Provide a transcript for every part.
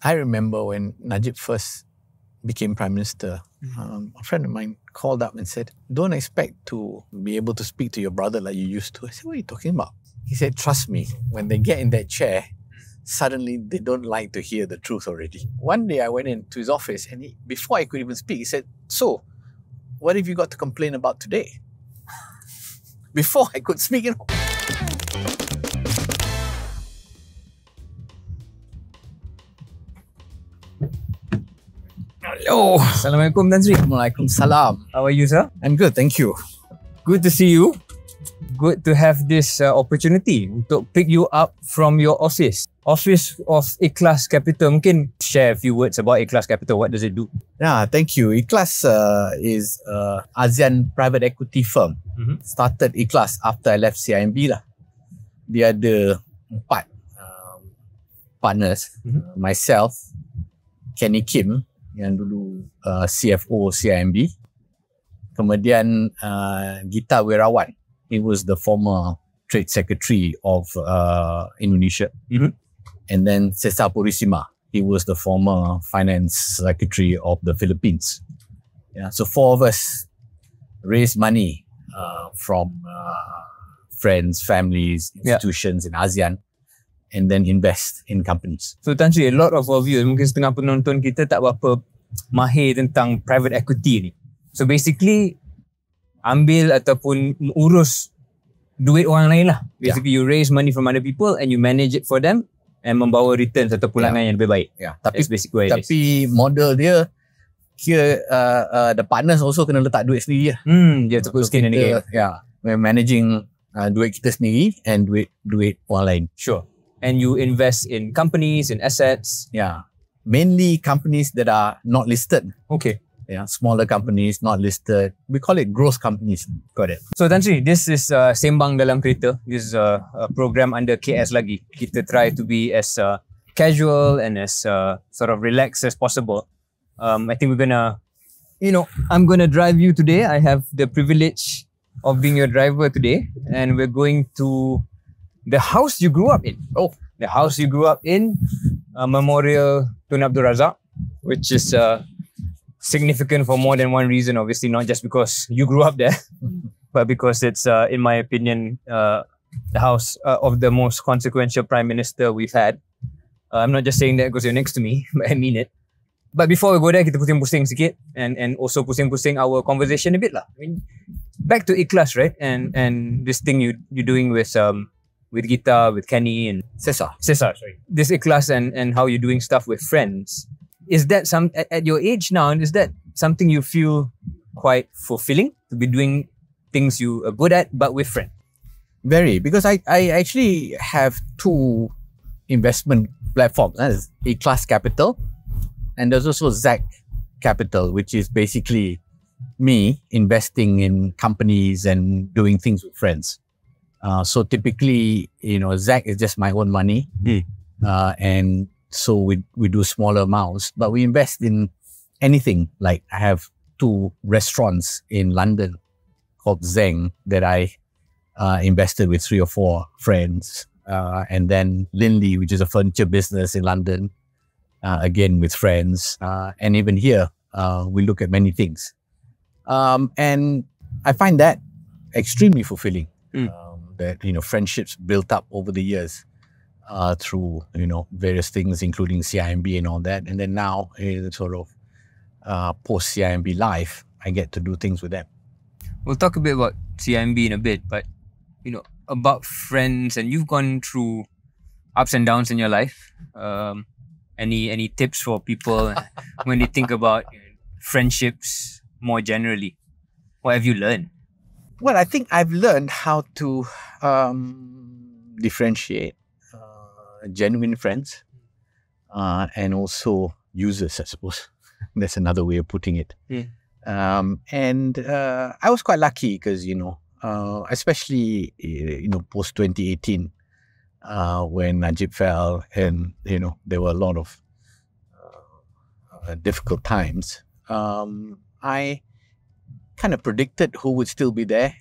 I remember when Najib first became Prime Minister, a friend of mine called up and said, don't expect to be able to speak to your brother like you used to. I said, what are you talking about? He said, trust me, when they get in that chair, suddenly they don't like to hear the truth already. One day I went into his office and before I could even speak, he said, so, what have you got to complain about today? Before I could speak, Hello. Assalamualaikum, Tan Sri. Waalaikumsalam. How are you, sir? I'm good, thank you. Good to see you. Good to have this opportunity untuk pick you up from your office. Office of Ikhlas Capital. Mungkin share a few words about Ikhlas Capital. What does it do? Yeah, thank you. Ikhlas is ASEAN private equity firm. Started Ikhlas after I left CIMB lah. Dia ada 4 partners. Myself, Kenny Kim yang dulu CFO CIMB. Kemudian Gita Wirawan. He was the former trade secretary of Indonesia. And then Cesar Purisima. He was the former finance secretary of the Philippines. Yeah, so 4 of us raised money from friends, families, institutions in ASEAN, and then invest in companies. So Tan Sri, a lot of our viewers, mungkin setengah penonton kita tak berapa mahir tentang private equity ni. So basically, ambil ataupun urus duit orang lain lah. Basically, you raise money from other people and you manage it for them and membawa returns atau pulangan yang lebih baik. Tapi basically model dia kira the partners also kena letak duit sendiri lah. Dia have to put skin in the game. Yeah, we're managing duit kita sendiri and duit orang lain. Sure. And you invest in companies, in assets. Yeah, mainly companies that are not listed. Okay. Yeah, smaller companies, not listed. We call it growth companies. Got it. So Tan Sri, this is Sembang Dalam Kereta. This is a program under KS lagi. Kita try to be as casual and as sort of relaxed as possible. I think we're gonna, I'm gonna drive you today. I have the privilege of being your driver today. And we're going to the house you grew up in. Oh, the house you grew up in, Memorial Tun Abdul Razak, which is significant for more than one reason. Obviously, not just because you grew up there, but because it's, in my opinion, the house of the most consequential prime minister we've had. I'm not just saying that because you're next to me, but I mean it. But before we go there, kita pusing-pusing sikit and also pusing-pusing our conversation a bit lah. I mean, back to Ikhlas, right? And this thing you're doing with Gita, with Kenny and Cesar. Sorry. This Ikhlas and how you're doing stuff with friends. Is that at your age now, is that something you feel quite fulfilling to be doing things you are good at, but with friends? Very, because I actually have 2 investment platforms. There's Ikhlas Capital and there's also Zack Capital, which is basically me investing in companies and doing things with friends. So typically, Zack is just my own money. And so we do smaller amounts, but we invest in anything. Like I have 2 restaurants in London called Zeng that I invested with 3 or 4 friends. And then Linley, which is a furniture business in London, again with friends. And even here, we look at many things. And I find that extremely fulfilling. That, friendships built up over the years. Through various things, including CIMB and all that, and then now sort of post CIMB life, I get to do things with them. We'll talk a bit about CIMB in a bit, but about friends, and you've gone through ups and downs in your life. Any tips for people when they think about friendships more generally? What have you learned? Well, I think I've learned how to differentiate genuine friends and also users, I suppose. That's another way of putting it. And I was quite lucky because, especially, post 2018, when Najib fell and, there were a lot of difficult times, I kind of predicted who would still be there.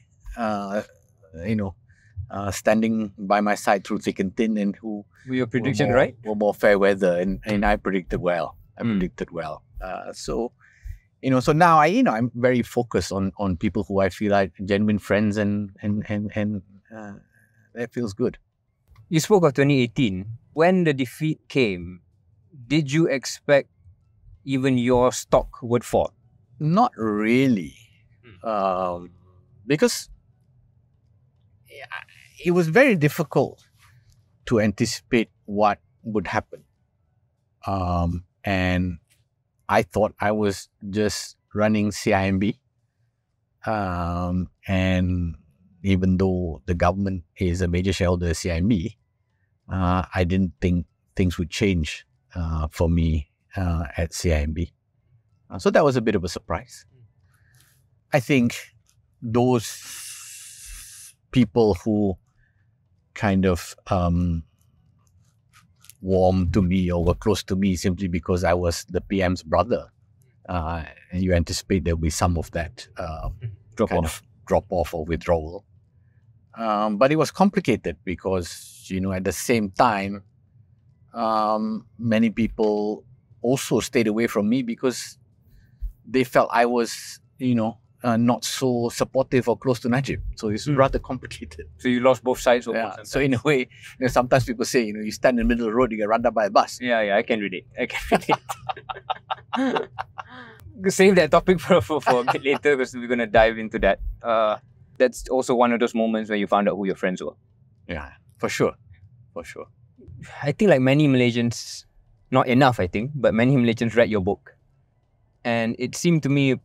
standing by my side through thick and thin, and who Were your prediction were right? more fair weather, and I predicted well. So so now I'm very focused on people who I feel like genuine friends, and that feels good. You spoke of 2018. When the defeat came, did you expect even your stock would fall? Not really, because it was very difficult to anticipate what would happen. And I thought I was just running CIMB. And even though the government is a major shareholder of CIMB, I didn't think things would change for me at CIMB. So that was a bit of a surprise. I think those people who kind of warmed to me or were close to me simply because I was the PM's brother, and you anticipate there'll be some of that drop off or withdrawal. But it was complicated because, at the same time, many people also stayed away from me because they felt I was, not so supportive or close to Najib. So it's rather complicated. So you lost both sides of Yeah. So in a way, sometimes people say, you stand in the middle of the road, you get run down by a bus. Yeah, I can relate. Save that topic for a bit later because we're going to dive into that. That's also one of those moments where you found out who your friends were. Yeah, for sure. I think like many Malaysians, not enough I think, but many Malaysians read your book. And it seemed to me,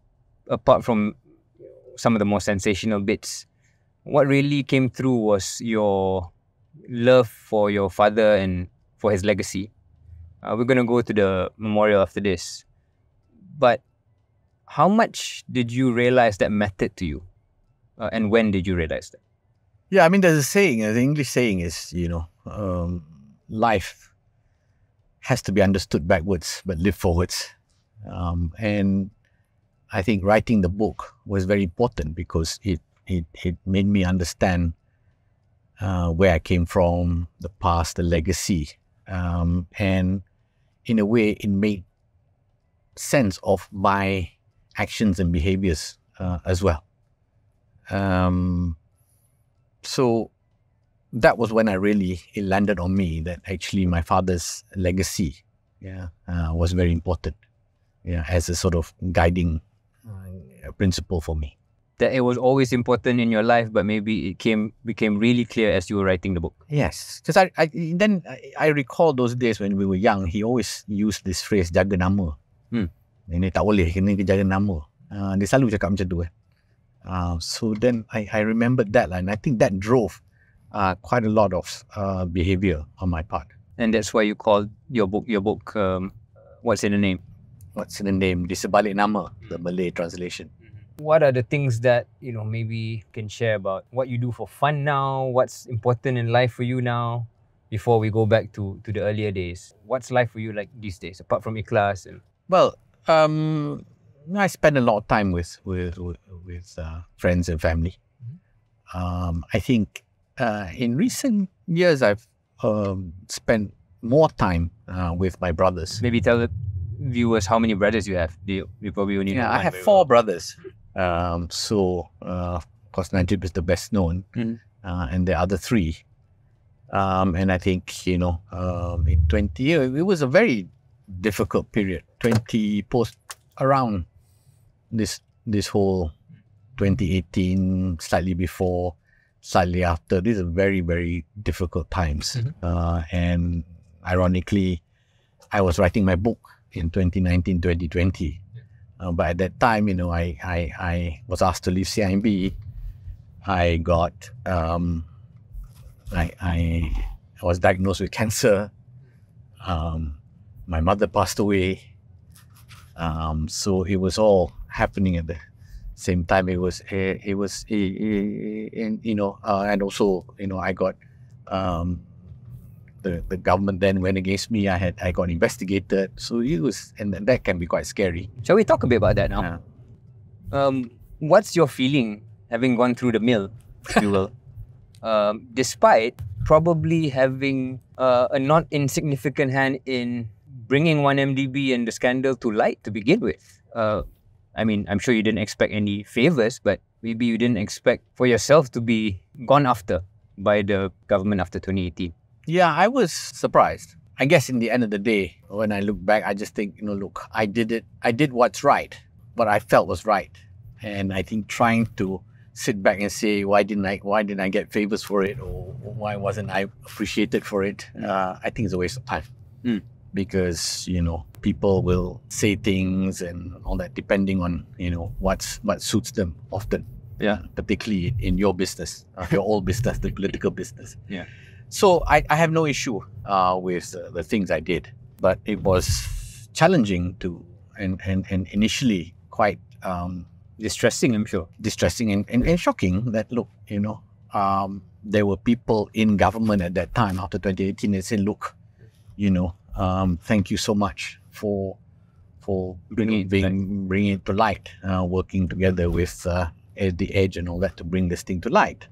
apart from some of the more sensational bits, what really came through was your love for your father and for his legacy. We're going to go to the memorial after this. But how much did you realize that mattered to you? And when did you realize that? Yeah, I mean, there's a saying, the English saying is, life has to be understood backwards, but lived forwards. And I think writing the book was very important because it made me understand where I came from, the past, the legacy. And in a way, it made sense of my actions and behaviors as well. So that was when it landed on me that actually my father's legacy was very important as a sort of guiding principle for me. That it was always important in your life, but maybe it became really clear as you were writing the book. Yes, because I recall those days when we were young, he always used this phrase, jaga nama. Ini tak boleh, kena jaga nama. Dia selalu cakap macam tu. So then I remembered that, and I think that drove quite a lot of behavior on my part. And that's why you called your book, what's in the name? What's in the name? Di sebalik nama, the Malay translation. What are the things that, maybe you can share about what you do for fun now? What's important in life for you now? Before we go back to the earlier days, what's life for you like these days, apart from Ikhlas? Well, I spend a lot of time with friends and family. I think in recent years I've spent more time with my brothers. Maybe tell the viewers how many brothers you have. You probably only know I one have very 4 well. brothers. So of course Najib is the best known, and the other 3. And I think in 20 years it was a very difficult period. 20 post around this whole 2018, slightly before, slightly after. These are very, very difficult times. And ironically, I was writing my book in 2019, 2020. But at that time, I was asked to leave CIMB. I got, I was diagnosed with cancer. My mother passed away. So it was all happening at the same time. And also, I got, the government then went against me. I got investigated. So it was, and that can be quite scary. Shall we talk a bit about that now? What's your feeling having gone through the mill, if you will? despite probably having a not insignificant hand in bringing 1MDB and the scandal to light to begin with. I mean, I'm sure you didn't expect any favors, but maybe you didn't expect for yourself to be gone after by the government after 2018. Yeah, I was surprised. I guess in the end of the day, when I look back, I just think, look, I did it. I did what's right, what I felt was right. And I think trying to sit back and say, why didn't I get favors for it, or why wasn't I appreciated for it? I think it's a waste of time. Because, people will say things and all that depending on, what suits them often. Yeah. Particularly in your business, your old business, the political business. Yeah. So I have no issue with the things I did, but it was challenging and initially quite distressing, I'm sure. Distressing and shocking that, look, there were people in government at that time after 2018 that said, look, thank you so much for bringing it to light, working together with the Edge and all that to bring this thing to light.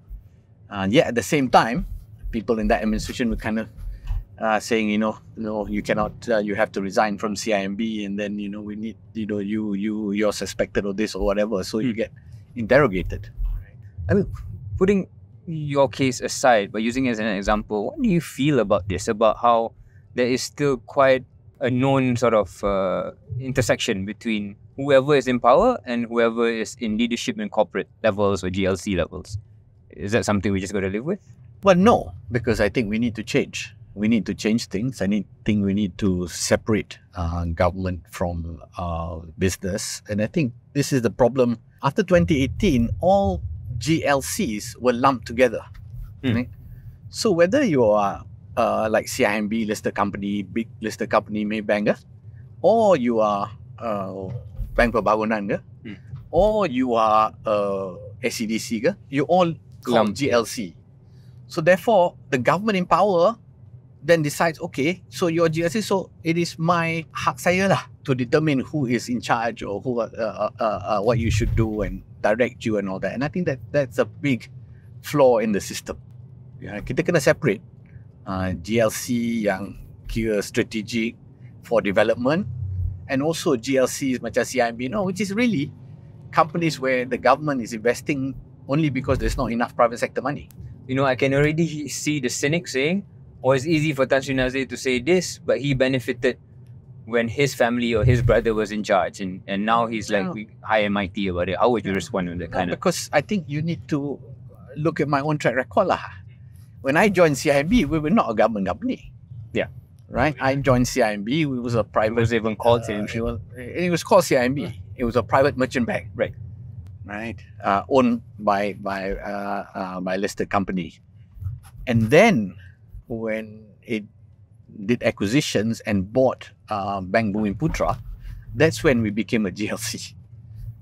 And yet at the same time, people in that administration were kind of saying, you cannot, you have to resign from CIMB, and then, we need, you're suspected of this or whatever. So you get interrogated. I mean, putting your case aside, but using it as an example, what do you feel about this? About how there is still quite a known sort of intersection between whoever is in power and whoever is in leadership in corporate levels or GLC levels. Is that something we just got to live with? Well, no, because I think we need to change. We need to change things. I think we need to separate government from business. And I think this is the problem. After 2018, all GLCs were lumped together. Right? So whether you are like CIMB listed company, big listed company, Maybank, or you are Bank Perbankan, or you are SCDC, you all call GLC. So therefore, the government in power then decides, okay, so you're GLC, so it is my hak saya lah to determine who is in charge or who what you should do and direct you and all that. And I think that's a big flaw in the system. Yeah, kita kena separate GLC yang kira strategic for development, and also GLCs macam CIMB, which is really companies where the government is investing only because there's not enough private sector money. I can already see the cynic saying, it's easy for Tan Sri Nazir to say this, but he benefited when his family or his brother was in charge, and now he's like high and mighty about it. How would you respond to that kind of? Because I think you need to look at my own track record lah. When I joined CIMB, we were not a government company. Yeah. Right? I joined CIMB, it was a private... It was even called CIMB. It was called CIMB. It was a private merchant bank. Right. Right? Owned by listed company. And then, when it did acquisitions and bought Bank Bhumiputra, that's when we became a GLC.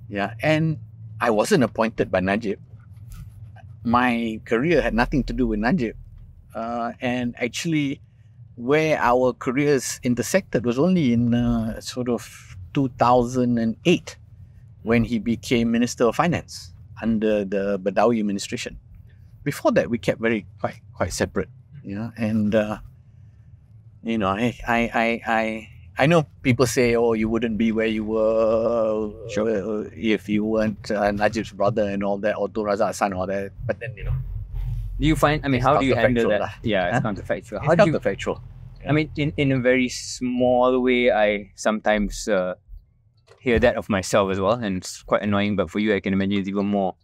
Yeah. And I wasn't appointed by Najib. My career had nothing to do with Najib. And actually, where our careers intersected was only in sort of 2008, when he became Minister of Finance under the Badawi administration. Before that, we kept quite separate. And I know people say, you wouldn't be where you were if you weren't Najib's brother and all that, or Tun Razak's son, all that. But then, do you find, how do you handle that? Yeah, it's counterfactual. How do you, counterfactual. Yeah. In a very small way, I sometimes hear that of myself as well, and it's quite annoying. But for you, I can imagine it's even more,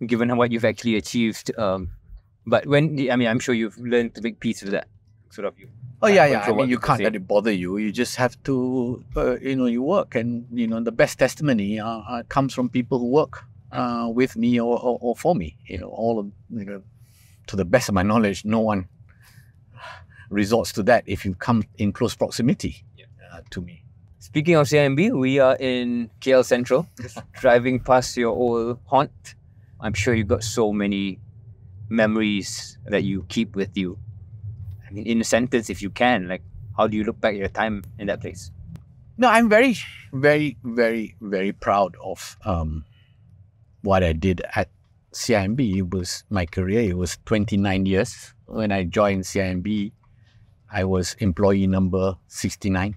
given what you've actually achieved. But I'm sure you've learned to make peace with that sort of you. Oh yeah. I mean, you can't let it bother you. You just have to, you work, and the best testimony comes from people who work with me or for me. All of, to the best of my knowledge, no one resorts to that if you come in close proximity to me. Speaking of CIMB, we are in KL Central, driving past your old haunt. I'm sure you got so many memories that you keep with you. I mean, in a sentence, if you can, how do you look back at your time in that place? No, I'm very, very, very, very proud of what I did at CIMB, it was my career. It was 29 years. When I joined CIMB, I was employee number 69.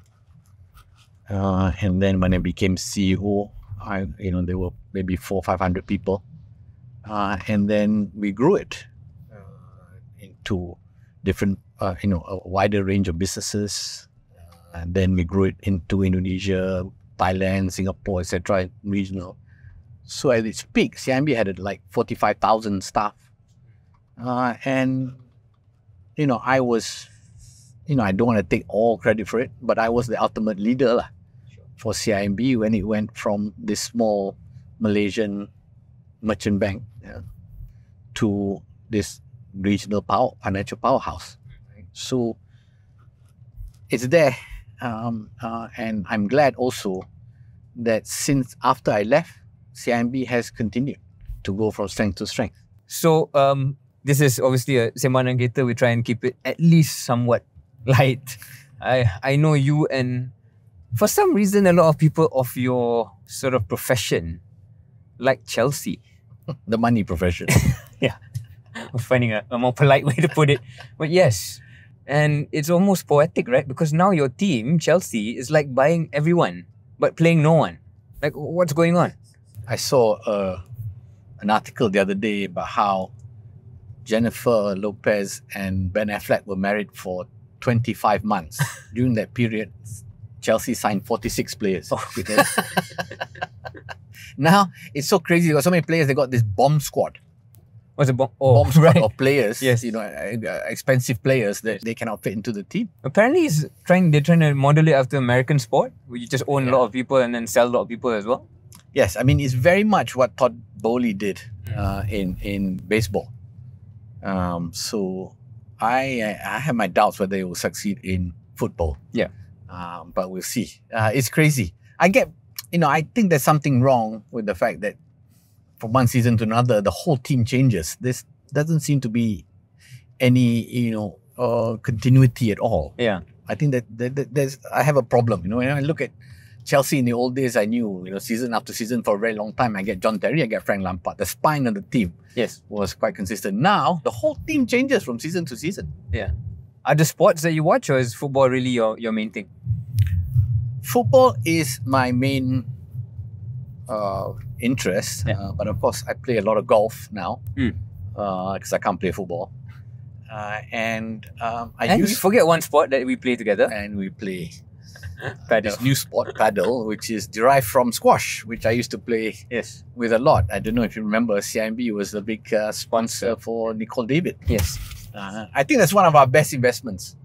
And then when I became CEO, there were maybe 400-500 people. And then we grew it into different, a wider range of businesses. And then we grew it into Indonesia, Thailand, Singapore, etc., regional. So at its peak, CIMB had like 45,000 staff. And, I was, I don't want to take all credit for it, but I was the ultimate leader for CIMB when it went from this small Malaysian merchant bank to this regional financial powerhouse. So it's there. And I'm glad also that since after I left, CIMB has continued to go from strength to strength. So this is obviously a Sembang Dalam Kereta. We try and keep it at least somewhat light. I know you, and for some reason a lot of people of your sort of profession like Chelsea. The money profession. Yeah. I'm finding a more polite way to put it. But yes. And it's almost poetic, right? Because now your team, Chelsea, is like buying everyone but playing no one. Like, what's going on? I saw an article the other day about how Jennifer Lopez and Ben Affleck were married for 25 months. During that period, Chelsea signed 46 players. Oh. Now, it's so crazy. They got so many players. They got this bomb squad. What's a bomb? Bomb squad right. of players. Yes. Expensive players that they cannot fit into the team. Apparently, they're trying to model it after American sport, where you just own a lot of people and then sell a lot of people as well. Yes, I mean, it's very much what Todd Bowley did in baseball. So I have my doubts whether it will succeed in football. Yeah. But we'll see. It's crazy. I think there's something wrong with the fact that from one season to another, the whole team changes. This doesn't seem to be any, continuity at all. Yeah. I think that I have a problem. When I look at Chelsea in the old days, I knew, season after season for a very long time, I get John Terry, I get Frank Lampard. The spine of the team was quite consistent. Now, the whole team changes from season to season. Yeah. Are there sports that you watch, or is football really your main thing? Football is my main interest. Yeah. But of course, I play a lot of golf now because I can't play football. And you forget one sport that we play together. And we play paddle. This new sport, paddle, which is derived from squash, which I used to play with a lot. I don't know if you remember, CIMB was the big sponsor for Nicole David. Yes. I think that's one of our best investments.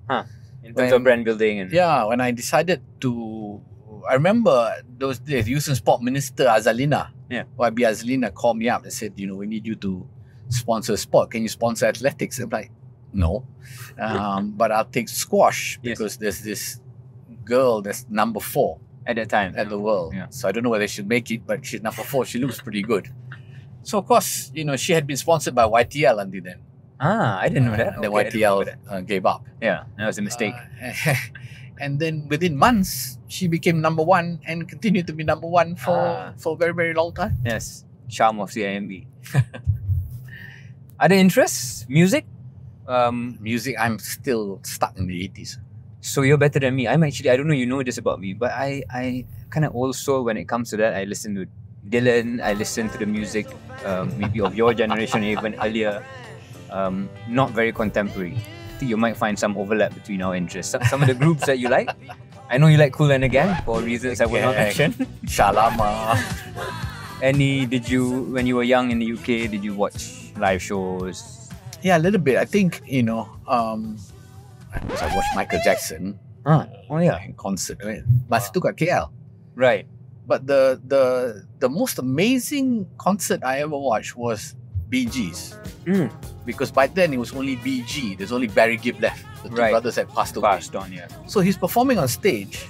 In terms of brand building. When I decided to... I remember those days, Youth and Sport Minister Azalina, YB Azalina, called me up and said, we need you to sponsor sport. Can you sponsor athletics? I'm like, no. But I'll take squash because there's this girl that's number 4 at that time at the world. Yeah. So I don't know whether she'll make it, but she's number 4. She looks pretty good. So of course, she had been sponsored by YTL until then. I didn't know that. Then YTL gave up. Yeah, that was a mistake. And then within months, she became number 1 and continued to be number 1 for a very, very long time. Yes, charm of CIMB. Other interests? Music? Music, I'm still stuck in the 80s. So you're better than me. I don't know you know this about me, but I kind of also, when it comes to that, I listen to Dylan, I listen to the music maybe of your generation, even earlier. Not very contemporary. I think you might find some overlap between our interests. Some of the groups that you like. I know you like Kool and the Gang for reasons I will not mention. Shalama. When you were young in the UK, did you watch live shows? Yeah, a little bit. I think, I watched Michael Jackson in concert. But still got KL. Right. But the most amazing concert I ever watched was Bee Gees. Because by then it was only BG. There's only Barry Gibb left. The two brothers had passed away. Passed on, yeah. So he's performing on stage,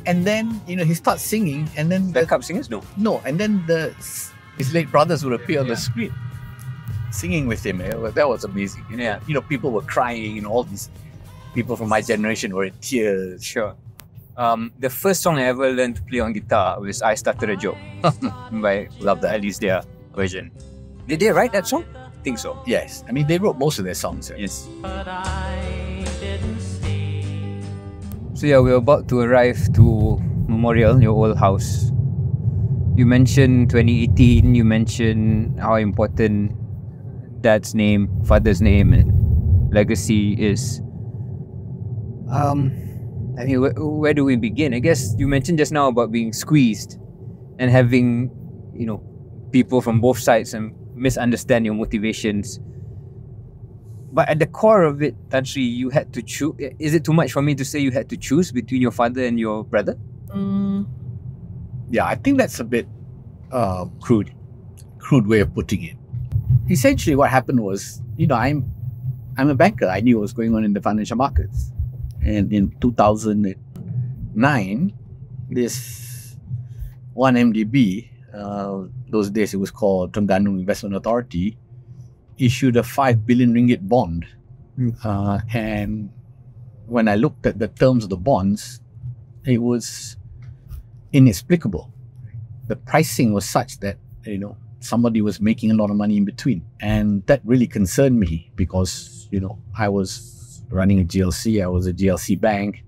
and then he starts singing, and then backup singers, no, and then his late brothers would appear on the screen, singing with him. That was amazing. Yeah. People were crying. All these people from my generation were in tears. Sure. The first song I ever learned to play on guitar was "I Started a Joke" by Love that. at least their version. Did they write that song? I think so. Yes. I mean, they wrote most of their songs. Yes. So yeah, we're about to arrive to Memorial, your old house. You mentioned 2018, you mentioned how important dad's name, father's name and legacy is. I mean, where do we begin? I guess you mentioned just now about being squeezed and having, people from both sides and misunderstand your motivations. But at the core of it, Tan Sri, you had to choose. Is it too much for me to say you had to choose between your father and your brother? Yeah, I think that's a bit crude way of putting it. Essentially, what happened was, I'm a banker. I knew what was going on in the financial markets. And in 2009, this one MDB, those days it was called Terengganu Investment Authority, issued a 5 billion ringgit bond. And when I looked at the terms of the bonds, it was inexplicable. The pricing was such that, somebody was making a lot of money in between. And that really concerned me because, I was running a GLC. I was a GLC bank.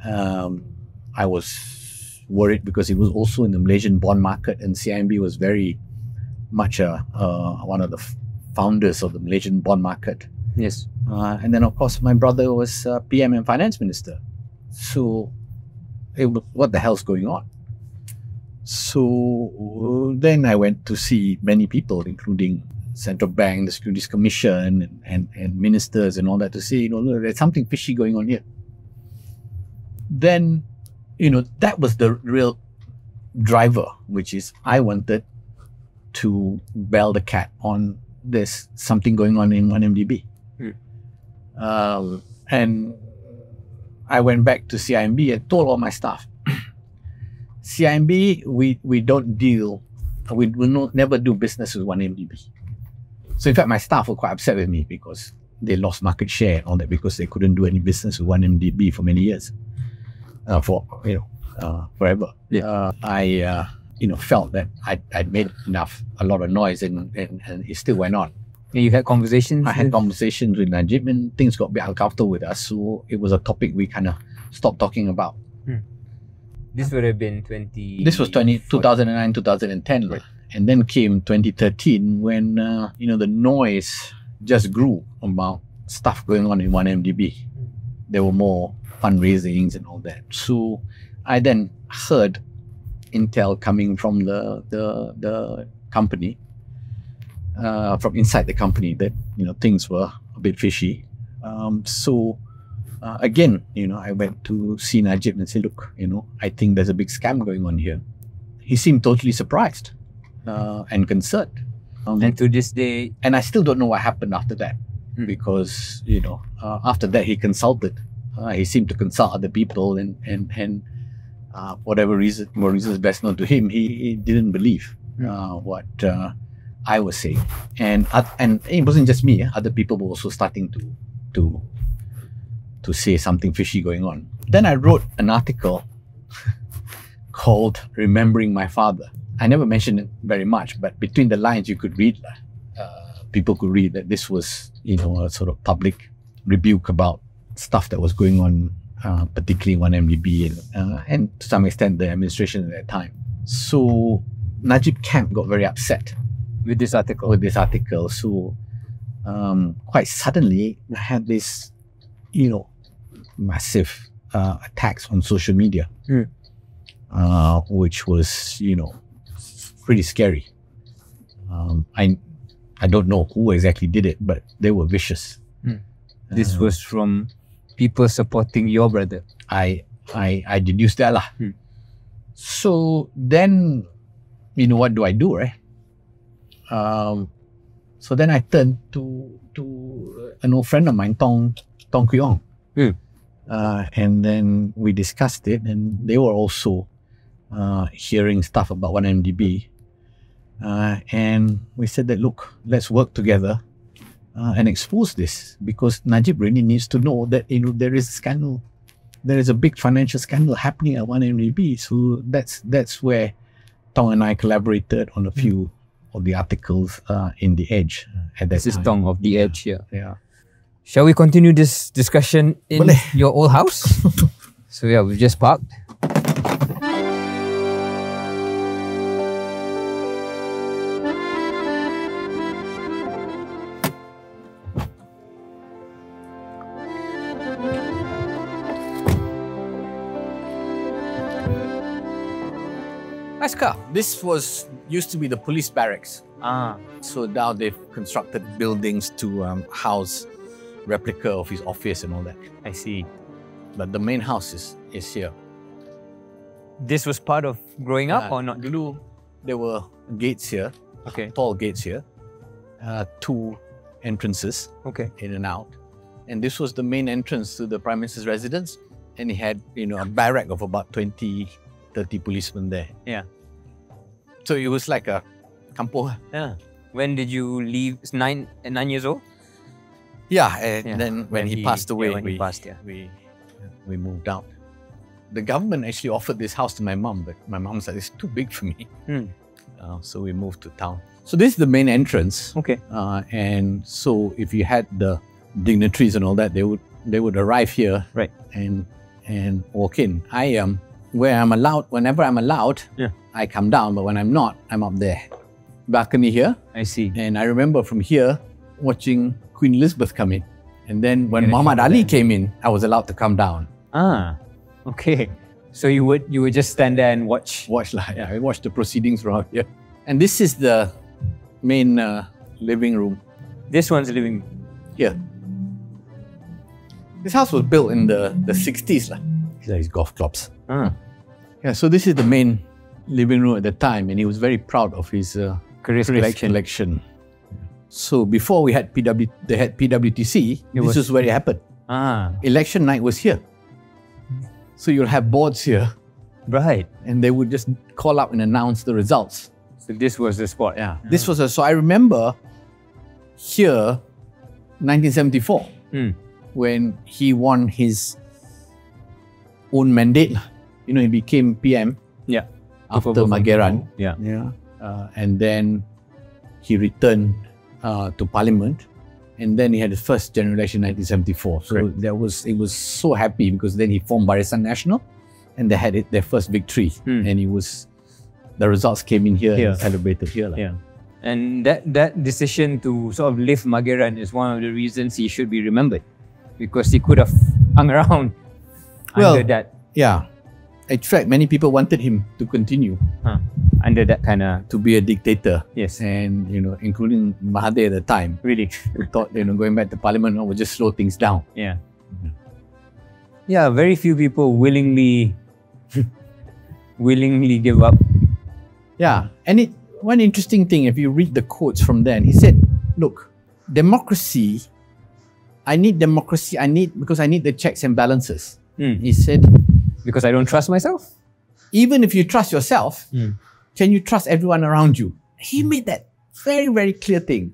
I was worried because it was also in the Malaysian bond market, and CIMB was very much one of the founders of the Malaysian bond market. Yes. And then, of course, my brother was PM and finance minister. So, what the hell's going on? So then I went to see many people, including Central Bank, the Securities Commission, and ministers and all that, to say, look, there's something fishy going on here. Then, that was the real driver, which is I wanted to bell the cat on there's something going on in 1MDB. And I went back to CIMB and told all my staff, CIMB, we don't deal, we will never do business with 1MDB. So in fact, my staff were quite upset with me because they lost market share and all that because they couldn't do any business with 1MDB for many years, forever. Yeah. I felt that I'd made a lot of noise, and it still went on. And you had conversations? I had conversations with Najib, and things got a bit uncomfortable with us, so it was a topic we kind of stopped talking about. This would have been 2009, 2010. Right. And then came 2013 when, the noise just grew about stuff going on in 1MDB. There were more fundraisings and all that. So I then heard intel coming from the company, from inside the company, that, things were a bit fishy. Again, I went to see Najib and say, look, I think there's a big scam going on here. He seemed totally surprised and concerned. And to this day... And I still don't know what happened after that because, after that he consulted. He seemed to consult other people and whatever reasons best known to him, he didn't believe what I was saying. And it wasn't just me. Other people were also starting to say something fishy going on. Then I wrote an article called Remembering My Father. I never mentioned it very much, but between the lines you could read, people could read that this was, a sort of public rebuke about stuff that was going on, particularly 1MDB and to some extent the administration at that time. So Najib Camp got very upset with this article. So quite suddenly I had this, massive attacks on social media, which was, pretty scary. I don't know who exactly did it, but they were vicious. This was from people supporting your brother. I deduced that lah. So then, what do I do, right? So then I turned to an old friend of mine, Tong Kuyong. And then we discussed it, and they were also hearing stuff about 1MDB. And we said that, look, let's work together and expose this, because Najib really needs to know that there is a scandal, there is a big financial scandal happening at 1MDB. So that's where Tong and I collaborated on a few of the articles in The Edge at that This is time. Tong of The Edge here. Yeah. Shall we continue this discussion in Boleh. your old house? So yeah, we've just parked. Nice car. This used to be the police barracks. Ah, So now they've constructed buildings to house replica of his office and all that. I see. But the main house is here. This was part of growing up or not? Dulu, there were gates here, Okay. tall gates here, 2 entrances Okay. in and out. And this was the main entrance to the Prime Minister's residence. And he had, a barrack of about 20, 30 policemen there. Yeah. So it was like a campo. Yeah. When did you leave? 9 years old? Yeah, and Yeah. then when he passed away, when he passed, yeah. we moved out. The government actually offered this house to my mum, but my mum said it's too big for me. So we moved to town. So this is the main entrance. Okay. And so if you had the dignitaries and all that, they would arrive here, Right. and walk in. Whenever I'm allowed, Yeah. I come down, but when I'm not, I'm up there. Balcony here. I see. And I remember from here watching Queen Elizabeth come in. And then when Yeah, Muhammad she was Ali there. came in, I was allowed to come down. Ah, okay. So you would just stand there and watch. I watched the proceedings from out here. And this is the main living room This one's living. here. This house was built in the 60s. These are his golf clubs. Ah, Yeah, so this is the main living room at the time, and he was very proud of his career collection. collection. So before they had PWTC, this is where it happened. Ah, Election night was here. So you'll have boards here, right. and they would just call up and announce the results. So this was the spot. Yeah, this was so I remember here, 1974, when he won his own mandate. He became PM Yeah. after Took over from- Mageran. Yeah. Yeah, and then he returned to Parliament, and then he had his first general election in 1974. So Correct. it was so happy because then he formed Barisan National, and they had their first victory, and the results came in here and celebrated here. Yeah. And that decision to sort of lift Mageran is one of the reasons he should be remembered, because he could have hung around under that. Yeah. In fact, many people wanted him to continue Under that kind of, to be a dictator. yes, And, including Mahathir at the time, really. who thought, going back to Parliament would just slow things down. Yeah. Yeah, very few people willingly give up. Yeah. And one interesting thing, if you read the quotes from then, he said, look, democracy, because I need the checks and balances. He said, Because I don't trust myself? even if you trust yourself, can you trust everyone around you? He made that very, very clear thing.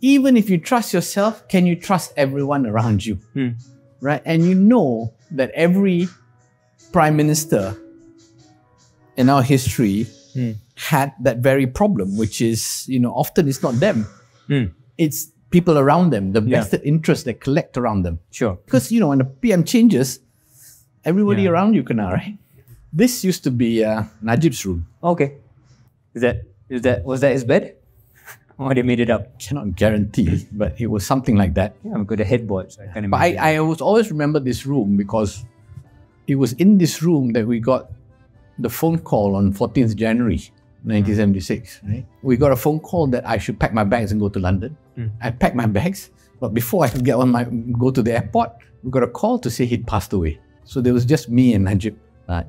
Even if you trust yourself, can you trust everyone around you? Right? And you know that every prime minister in our history had that very problem, which is, often it's not them. It's people around them, the vested interests that collect around them. Sure. Because, when the PM changes, everybody around you cannot, right? This used to be Najib's room. Okay. Was that his bed? Or they made it up? Cannot guarantee, but it was something like that. Yeah, I've got a headboard, so I can't But imagine. I always remember this room because it was in this room that we got the phone call on 14th January 1976. Right? We got a phone call that I should pack my bags and go to London. I packed my bags, but before I could go to the airport, we got a call to say he'd passed away. So there was just me and Najib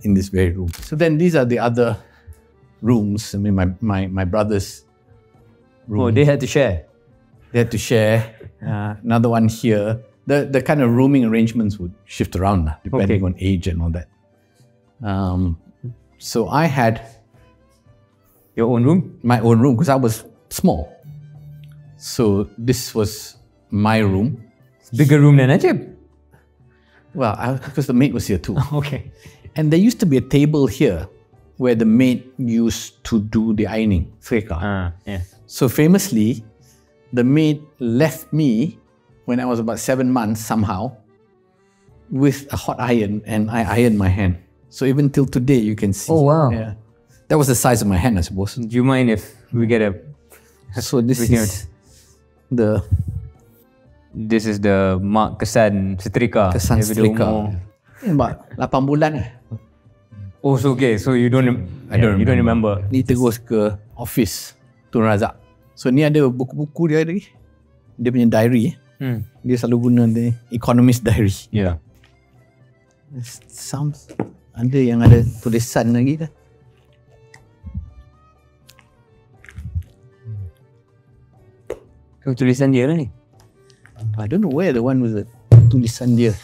in this very room. So then these are the other rooms. I mean, my brother's room. Oh, they had to share. They had to share. Another one here. The kind of rooming arrangements would shift around depending on age and all that. So I had Your own room? my own room because I was small. So this was my room. Bigger room than Najib? Well, because the maid was here too. Okay. And there used to be a table here where the maid used to do the ironing, freka. Yeah. So famously, the maid left me when I was about 7 months somehow with a hot iron, and I ironed my hand. So even till today, you can see. Oh, wow. Yeah. That was the size of my hand, I suppose. Do you mind if we get a... So this is the mark kesan setrika. kesan setrika. About 8 bulan lah. Oh, so okay. So you don't remember. Ni terus ke office Tun Razak. So ni ada buku-buku dia lagi. Dia punya diary. Dia selalu guna the economist diary. Yeah. Some ada yang ada tulisan lagi dah. Tulisan dia lah ni. I don't know where the one with the tulisan dia.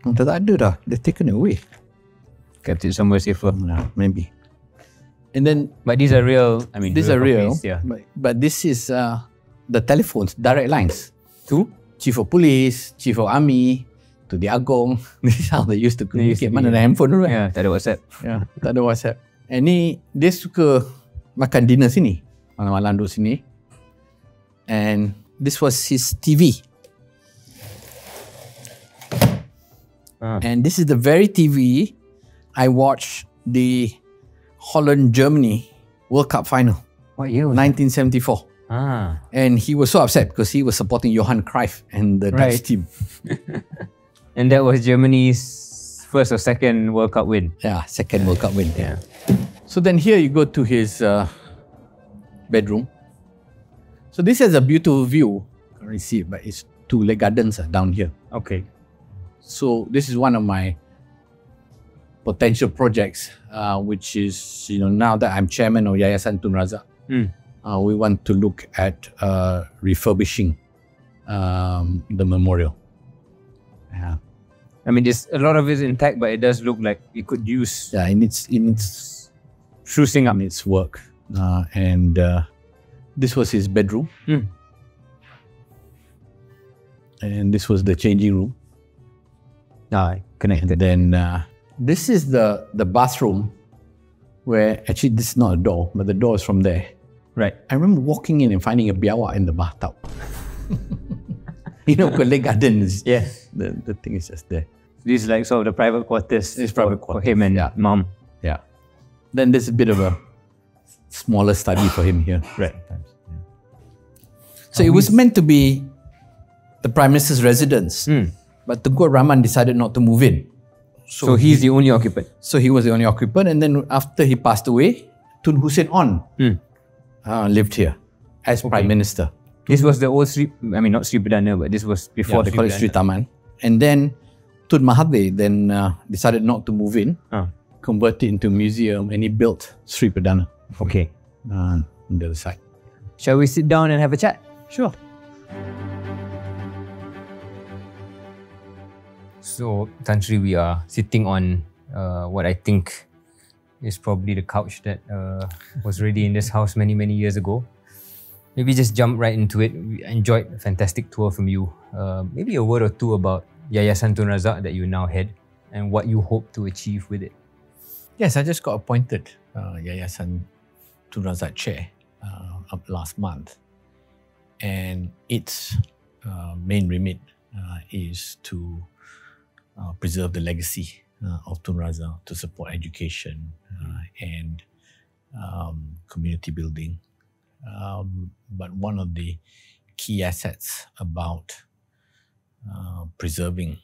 Tak ada dah. They're taken away. Kept it somewhere safer. Maybe. And then, But these are real. I mean, these are real. copies, yeah. But this is the telephones, direct lines. To? Chief of Police, Chief of Army, to the Agong. This is how they used to communicate. Mana ada yeah. handphone dulu kan? Yeah, tak ada WhatsApp. Yeah, tak ada WhatsApp. And ni, dia suka makan dinner sini. Malam-malam duduk sini. And this was his TV. And this is the very TV I watched the Holland-Germany World Cup final. What year was 1974. And he was so upset because he was supporting Johan Cruyff and the Dutch team. And that was Germany's first or second World Cup win. Yeah, second World Cup win. Yeah. So then here you go to his bedroom. So this has a beautiful view. Can't really see it, but it's two leg gardens down here. Okay. So this is one of my potential projects, which is, now that I'm chairman of Yayasan Tun Razak, we want to look at refurbishing the memorial. Yeah. I mean, a lot of it is intact, but it does look like it could use. Yeah, it needs sprucing up. Its work. And this was his bedroom. And this was the changing room. Connected. And then this is the bathroom where actually this is not a door, but the door is from there. Right. I remember walking in and finding a biawak in the bathtub. Kolek garden is, the thing is just there. This is like sort of the private quarters. It's private for him and mom. Yeah. Then there's a bit of a smaller study for him here. Right. So it was meant to be the Prime Minister's residence. But Tunku Rahman decided not to move in. So he's the only occupant. So he was the only occupant. And then after he passed away, Tun Hussein On lived here as Prime Minister. This was the old not Sri Perdana, but this was before they call it Sri Taman. And then Tun Mahathir then decided not to move in, converted into a museum, and he built Sri Perdana. Okay. On the other side. Shall we sit down and have a chat? Sure. So, Tan Sri, we are sitting on what I think is probably the couch that was already in this house many, many years ago. Maybe just jump right into it. We enjoyed a fantastic tour from you. Maybe a word or two about Yayasan Tun Razak that you now head and what you hope to achieve with it. Yes, I just got appointed Yayasan Tun Razak chair up last month. And its main remit is to preserve the legacy of Tun Razak, to support education and community building. But one of the key assets about preserving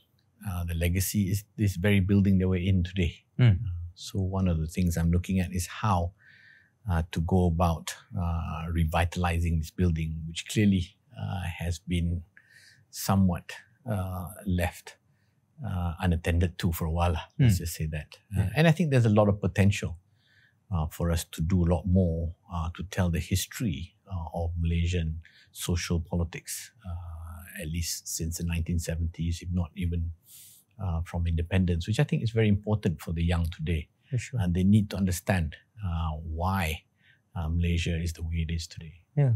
the legacy is this very building that we're in today. So one of the things I'm looking at is how to go about revitalizing this building, which clearly has been somewhat left unattended to for a while. Let's just say that. And I think there's a lot of potential for us to do a lot more to tell the history of Malaysian social politics, at least since the 1970s, if not even from independence, which I think is very important for the young today. Sure. They need to understand why Malaysia is the way it is today. Yeah.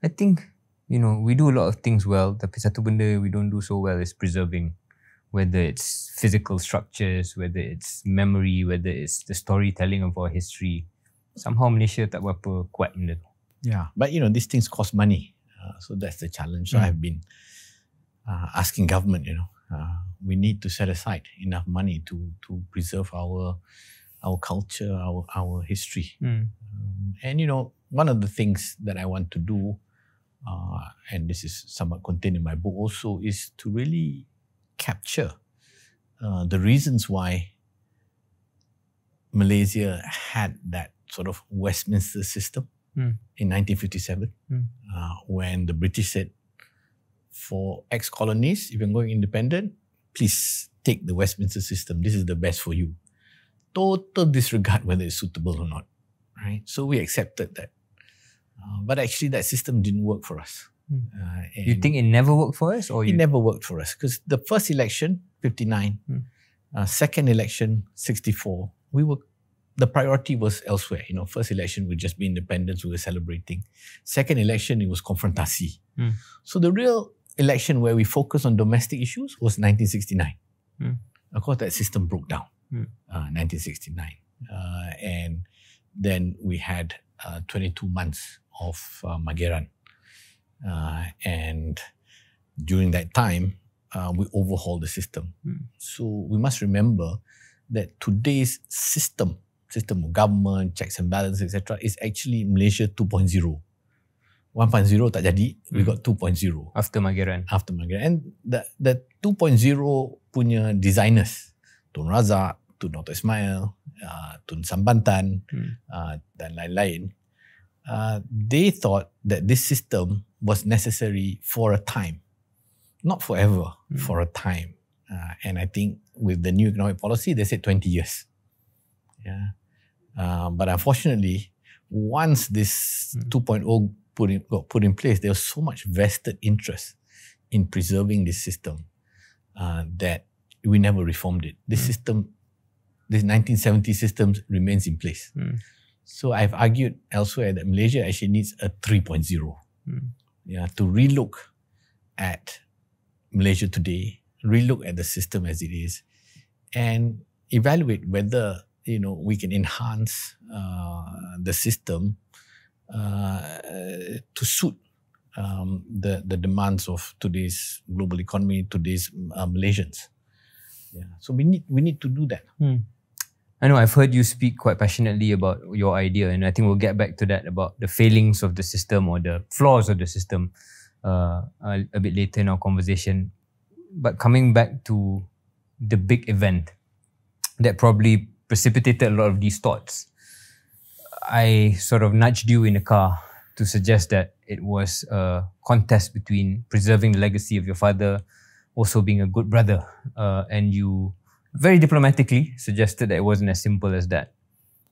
I think, we do a lot of things well, tapi satu benda we don't do so well is preserving whether it's physical structures, whether it's memory, whether it's the storytelling of our history. Somehow Malaysia tak berapa kuat benda tu. Yeah, but these things cost money. So that's the challenge. So I've been asking government, we need to set aside enough money to preserve our culture, our history. And one of the things that I want to do, and this is somewhat contained in my book also, is to really capture the reasons why Malaysia had that sort of Westminster system in 1957, when the British said, for ex-colonies, if you're going independent, please take the Westminster system. This is the best for you. Total disregard whether it's suitable or not, right? So we accepted that. But actually that system didn't work for us. You think it never worked for us? Or it never worked for us, because the first election, 59, second election, 64, the priority was elsewhere. First election would just be independence, we were celebrating. Second election, it was confrontasi. So the real election where we focused on domestic issues was 1969. Of course, that system broke down, 1969. And then we had 22 months of Mageran. And during that time, we overhauled the system. So we must remember that today's system of government, checks and balances, etc., is actually Malaysia 2.0. 1.0 tak jadi, we got 2.0. After Mageran. And the 2.0 punya designers, Tun Razak, Tun Dr. Ismail, Tun Sambantan, dan lain-lain, they thought that this system was necessary for a time. Not forever, for a time. And I think with the new economic policy, they said 20 years. Yeah. But unfortunately, once this 2.0 got put in place, there was so much vested interest in preserving this system that we never reformed it. This system, this 1970 system remains in place. So I've argued elsewhere that Malaysia actually needs a 3.0. To relook at Malaysia today, relook at the system as it is, and evaluate whether we can enhance the system to suit the demands of today's global economy, today's Malaysians. So we need to do that. I know I've heard you speak quite passionately about your idea, and I think we'll get back to that about the failings of the system or the flaws of the system a bit later in our conversation. But coming back to the big event that probably precipitated a lot of these thoughts, I sort of nudged you in the car to suggest that it was a contest between preserving the legacy of your father, also being a good brother, and you very diplomatically suggested that it wasn't as simple as that.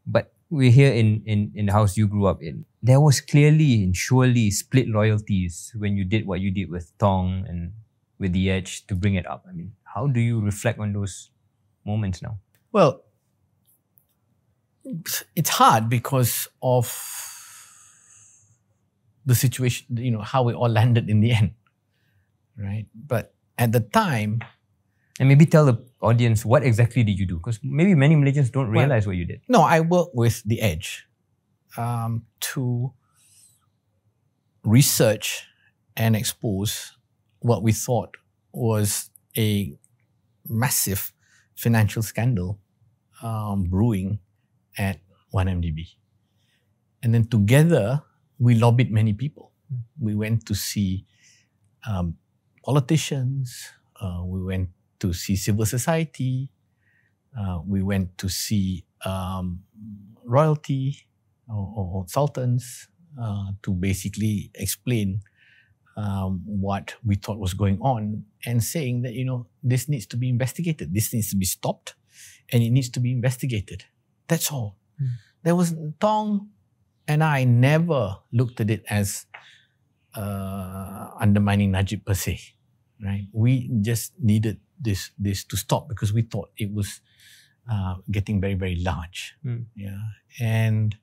But we're here in the house you grew up in. There was clearly and surely split loyalties when you did what you did with Tong and with The Edge to bring it up. I mean, how do you reflect on those moments now? Well, it's hard because of the situation, how we all landed in the end, right? But at the time... And maybe tell the audience, what exactly did you do? Because maybe many Malaysians don't realize what you did. No, I worked with The Edge to research and expose what we thought was a massive financial scandal brewing at 1MDB. And then together, we lobbied many people. We went to see politicians, we went to see civil society, we went to see royalty or sultans to basically explain what we thought was going on, and saying that, this needs to be investigated, this needs to be stopped, and it needs to be investigated. That's all. There was Tong and I never looked at it as undermining Najib per se, right? We just needed this to stop because we thought it was getting very, very large. Yeah. And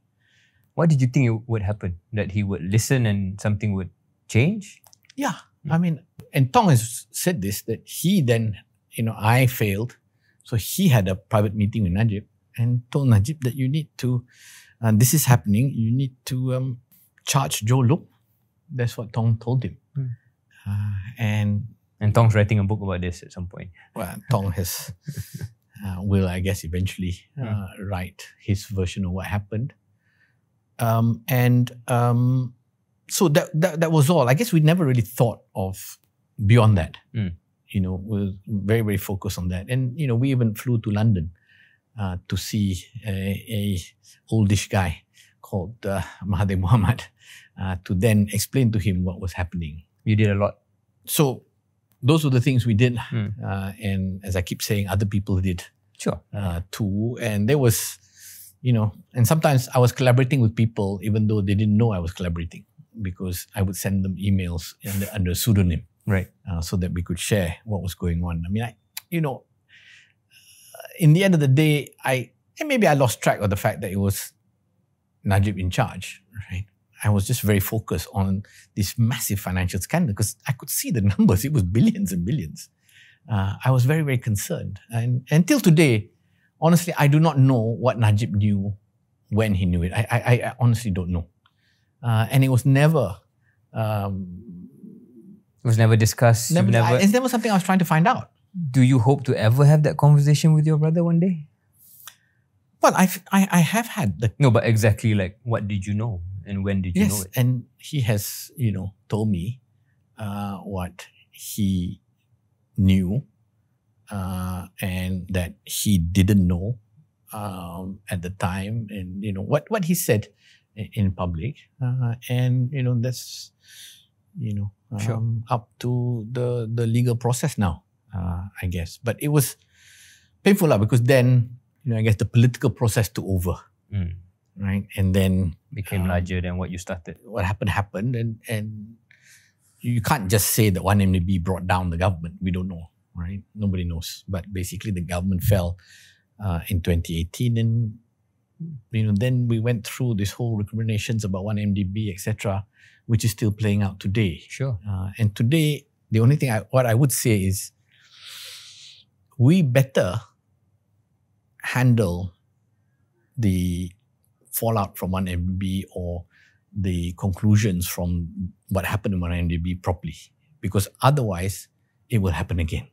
what did you think would happen? That he would listen and something would change? Yeah. I mean, and Tong has said this, that he then, I failed. So he had a private meeting with Najib and told Najib that you need to, this is happening, you need to charge Joe Look. That's what Tong told him. And Tong's writing a book about this at some point. Well, Tong will, I guess, eventually write his version of what happened. So that was all. I guess we never really thought of beyond that. We were very, very focused on that. And, we even flew to London to see a oldish guy called Mahathir Mohamad to then explain to him what was happening. You did a lot. So those were the things we did. And as I keep saying, other people did too. And there was, and sometimes I was collaborating with people even though they didn't know I was collaborating, because I would send them emails under a pseudonym. Right. So that we could share what was going on. I mean, in the end of the day, maybe I lost track of the fact that it was Najib in charge, right? I was just very focused on this massive financial scandal because I could see the numbers. It was billions and billions. I was very, very concerned. And until today, honestly, I do not know what Najib knew when he knew it. I honestly don't know. And it was never... it was never discussed? It's never something I was trying to find out. Do you hope to ever have that conversation with your brother one day? Well, I have had the... No, but exactly like, what did you know? And when did you know it? And he has, told me what he knew and that he didn't know at the time, and what he said in public, and that's up to the legal process now, I guess. But it was painful because then I guess the political process took over. Right, and then became larger than what you started. What happened, and you can't just say that 1MDB brought down the government. We don't know, right? Nobody knows. But basically, the government fell in 2018, and then we went through this whole recriminations about 1MDB, etc., which is still playing out today. Sure. And today, the only thing what I would say is, we better handle the fallout from 1MDB or the conclusions from what happened in 1MDB properly, because otherwise it will happen again.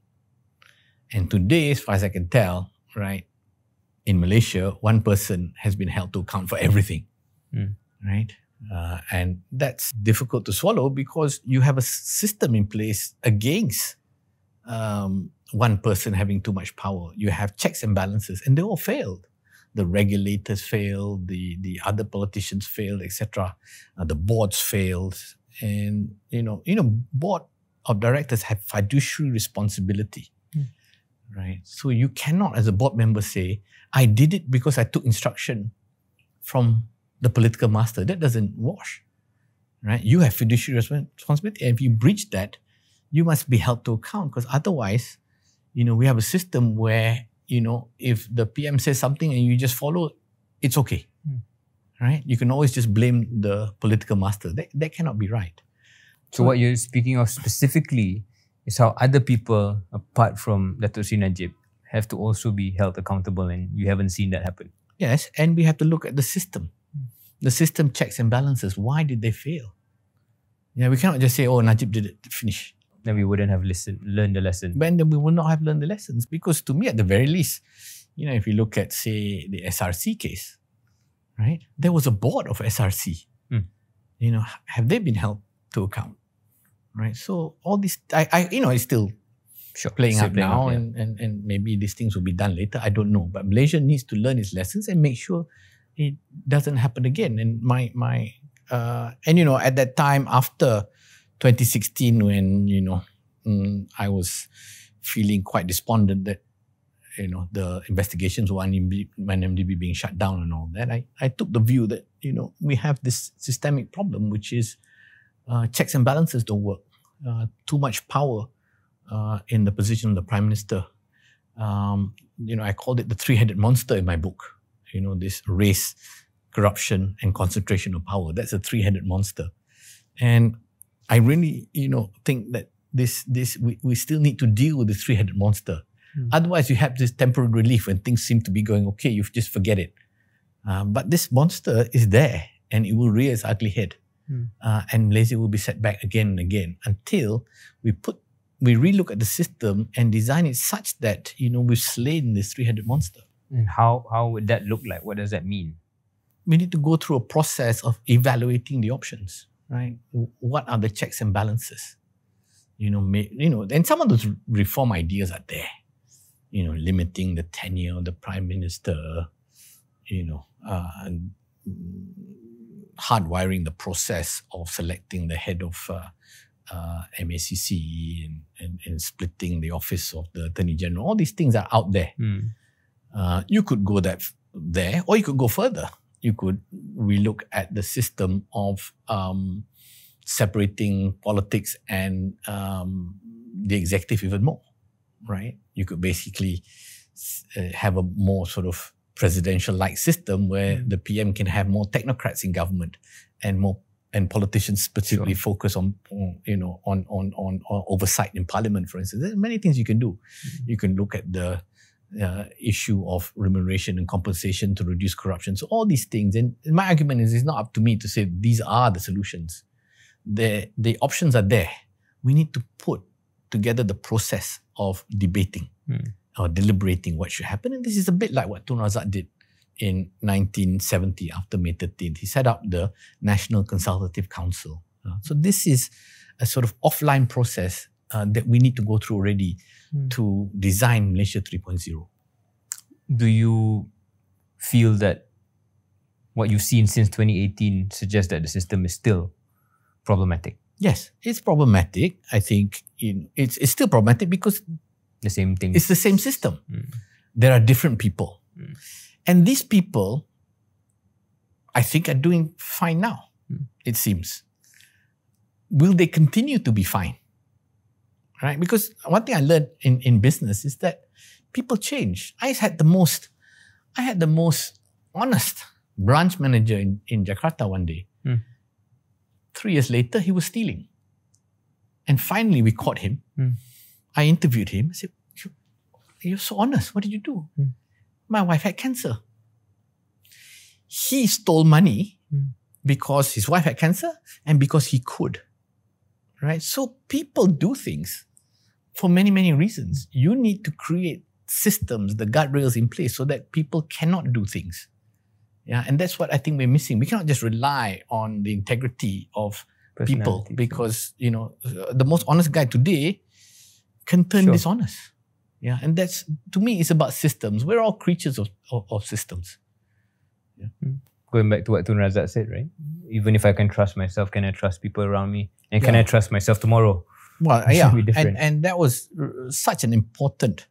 And today, as far as I can tell, right, in Malaysia, one person has been held to account for everything, right? And that's difficult to swallow because you have a system in place against one person having too much power. You have checks and balances, and they all failed. The regulators failed, the other politicians failed, etc. The boards failed, and board of directors have fiduciary responsibility, right? So you cannot, as a board member, say, "I did it because I took instruction from the political master." That doesn't wash, right? You have fiduciary responsibility, and if you breach that, you must be held to account, because otherwise, we have a system where if the PM says something and you just follow, it's okay, right? You can always just blame the political master. That cannot be right. So what you're speaking of specifically is how other people, apart from Dato Sri Najib, have to also be held accountable, and you haven't seen that happen. Yes, and we have to look at the system. The system checks and balances. Why did they fail? We cannot just say, "Oh, Najib did it, finish." Then we wouldn't have learned the lesson. But then we would not have learned the lessons, because to me, at the very least, if you look at, say, the SRC case, right? There was a board of SRC. Have they been held to account, right? So all this, it's still playing out now, and maybe these things will be done later. I don't know, but Malaysia needs to learn its lessons and make sure it doesn't happen again. And at that time after 2016, when I was feeling quite despondent that the investigations were 1MDB being shut down and all that, I took the view that we have this systemic problem, which is checks and balances don't work. Too much power in the position of the Prime Minister. I called it the three-headed monster in my book. This race, corruption, and concentration of power. That's a three-headed monster, and I really, think that we still need to deal with the three-headed monster Otherwise, you have this temporary relief when things seem to be going okay. You just forget it. But this monster is there, and it will rear its ugly head. And Malaysia will be set back again and again until we relook at the system and design it such that, we've slain this three-headed monster. And how would that look like? What does that mean? We need to go through a process of evaluating the options, right? What are the checks and balances? And some of those reform ideas are there. Limiting the tenure of the Prime Minister, hardwiring the process of selecting the head of MACC and splitting the office of the Attorney General. All these things are out there. You could go there, or you could go further. You could relook at the system of separating politics and the executive even more, right? You could basically have a more sort of presidential-like system where the PM can have more technocrats in government and politicians specifically focus on oversight in Parliament, for instance. There's many things you can do. You can look at the issue of remuneration and compensation to reduce corruption. So all these things, and my argument is it's not up to me to say these are the solutions. The options are there. We need to put together the process of debating or deliberating what should happen. And this is a bit like what Tun Razak did in 1970 after May 13th. He set up the National Consultative Council. So this is a sort of offline process that we need to go through already to design Malaysia 3.0. Do you feel that what you've seen since 2018 suggests that the system is still problematic? Yes, it's problematic. I think it's still problematic because the same thing. It's the same system. There are different people. And these people, I think, are doing fine now, it seems. Will they continue to be fine? Right? Because one thing I learned in business is that people change. I had the most honest branch manager in Jakarta one day. 3 years later, he was stealing. And finally, we caught him. I interviewed him. I said, "You're so honest. What did you do?" "My wife had cancer." He stole money because his wife had cancer and because he could. Right? So people do things for many, many reasons. You need to create systems, the guardrails in place so that people cannot do things. Yeah, and that's what I think we're missing. We cannot just rely on the integrity of people because, the most honest guy today can turn dishonest. Yeah, and that's, to me, it's about systems. We're all creatures of systems. Yeah. Going back to what Tun Razak said, right? Even if I can trust myself, can I trust people around me? And can I trust myself tomorrow? Well, yeah, and that was such an important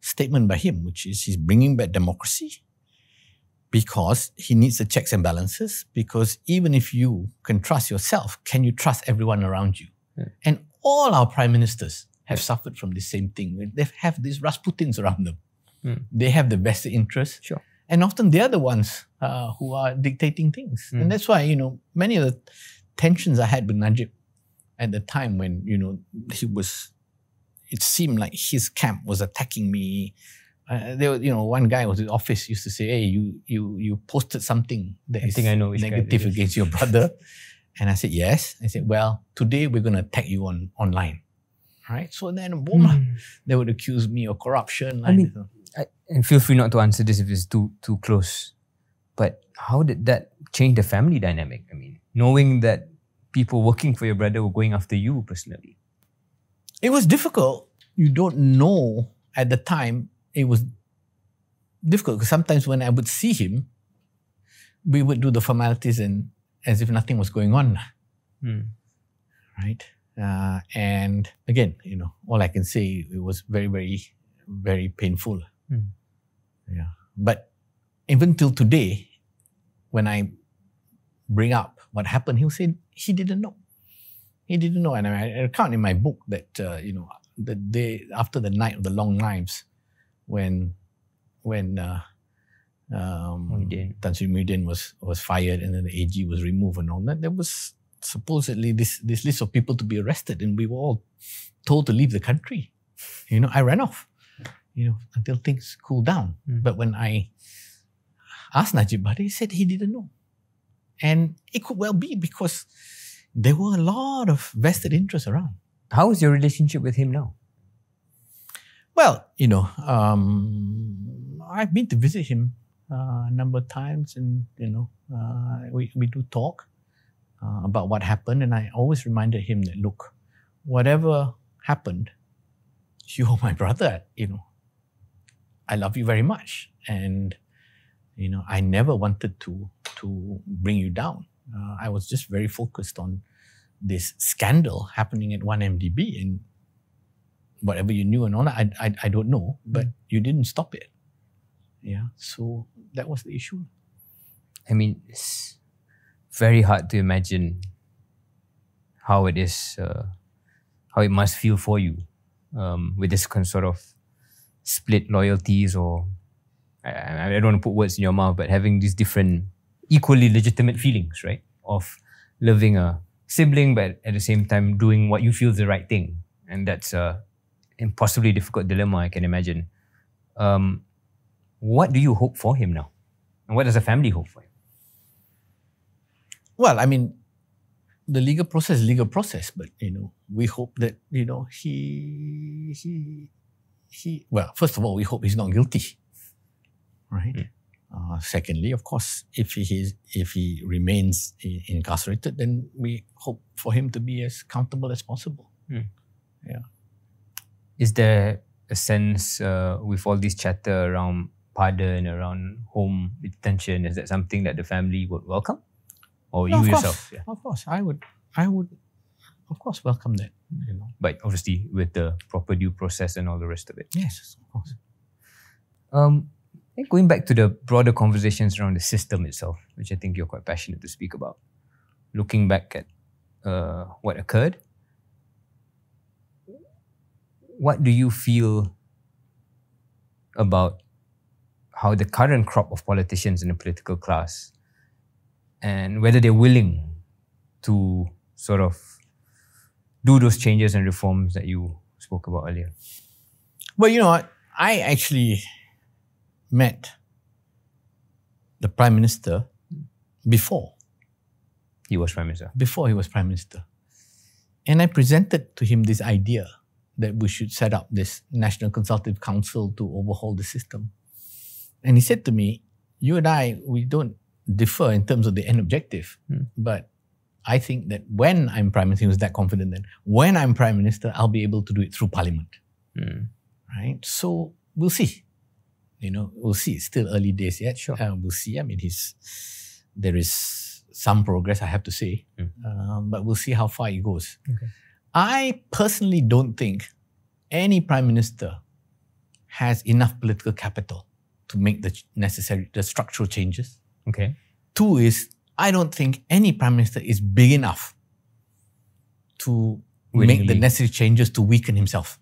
statement by him, which is he's bringing back democracy because he needs the checks and balances, because even if you can trust yourself, can you trust everyone around you? And all our prime ministers have suffered from the same thing. They have these Rasputins around them. They have the vested interest. And often they're the ones who are dictating things. And that's why, many of the tensions I had with Najib at the time when, it seemed like his camp was attacking me. One guy was in the office used to say, "Hey, you posted something that is negative against your brother." And I said, "Yes." I said, "Well, today we're going to attack you online." Right? So then, boom, they would accuse me of corruption. And feel free not to answer this if it's too close. But how did that change the family dynamic? I mean, knowing that people working for your brother were going after you personally. It was difficult. You don't know at the time. It was difficult because sometimes when I would see him, we would do the formalities and as if nothing was going on. Right? And again, all I can say, it was very, very, very painful. Yeah. But even till today, when I bring up what happened, he'll say he didn't know. He didn't know. And I recount in my book that, the day after the night of the long knives, when Tan Sri Muhyiddin was fired and then the AG was removed and all that, there was supposedly this list of people to be arrested and we were all told to leave the country. I ran off. until things cool down. But when I asked Najib about it, he said he didn't know. And it could well be because there were a lot of vested interests around. How is your relationship with him now? Well, I've been to visit him a number of times, and we do talk about what happened, and I always reminded him that, look, whatever happened, you are my brother. I love you very much, and I never wanted to bring you down. I was just very focused on this scandal happening at 1MDB, and whatever you knew and all that, I don't know, but you didn't stop it. Yeah, so that was the issue. I mean, it's very hard to imagine how it is, how it must feel for you with this sort of split loyalties, or I don't want to put words in your mouth, but having these different equally legitimate feelings, right? Of loving a sibling, but at the same time doing what you feel is the right thing. And that's a impossibly difficult dilemma, I can imagine. What do you hope for him now? And what does the family hope for him? Well, I mean, the legal process is legal process, but we hope that he well, first of all, we hope he's not guilty, right? Secondly, of course, if he remains incarcerated, then we hope for him to be as accountable as possible. Yeah. Is there a sense with all this chatter around pardon, around home detention, is that something that the family would welcome? Or you yourself? Yeah. Of course, I would of course welcome that. But obviously with the proper due process and all the rest of it. Yes, of course. Going back to the broader conversations around the system itself, which I think you're quite passionate to speak about, looking back at what occurred, what do you feel about how the current crop of politicians in the political class, and whether they're willing to sort of do those changes and reforms that you spoke about earlier? Well, I actually met the Prime Minister before he was Prime Minister. Before he was Prime Minister. And I presented to him this idea that we should set up this National Consultative Council to overhaul the system. And he said to me, you and I, we don't differ in terms of the end objective, but I think that when I'm Prime Minister, he was that confident then, when I'm Prime Minister, I'll be able to do it through Parliament. Right? So we'll see. We'll see. It's still early days yet. Sure. We'll see. I mean, there is some progress, I have to say, but we'll see how far it goes. Okay. I personally don't think any Prime Minister has enough political capital to make the structural changes. Okay. Two is, I don't think any Prime Minister is big enough to make the necessary changes to weaken himself.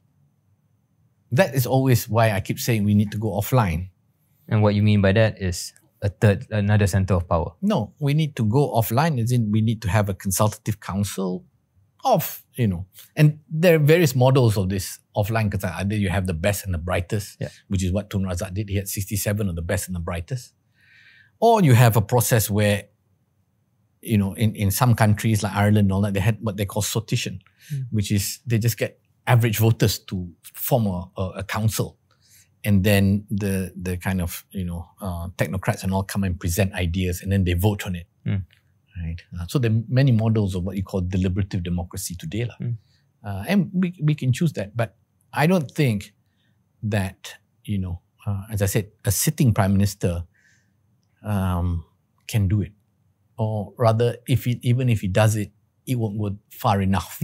That is always why I keep saying we need to go offline. And what you mean by that is another center of power? No, we need to go offline, as in we need to have a consultative council of, and there are various models of this offline. Either you have the best and the brightest, which is what Tun Razak did. He had 67 of the best and the brightest. Or you have a process where, in some countries like Ireland and all that, they had what they call sortition, which is they just get average voters to form a council. And then the kind of, technocrats and all come and present ideas, and then they vote on it. Right? So there are many models of what you call deliberative democracy today. And we can choose that. But I don't think that, as I said, a sitting Prime Minister can do it. Or rather, even if he does it, it won't go far enough.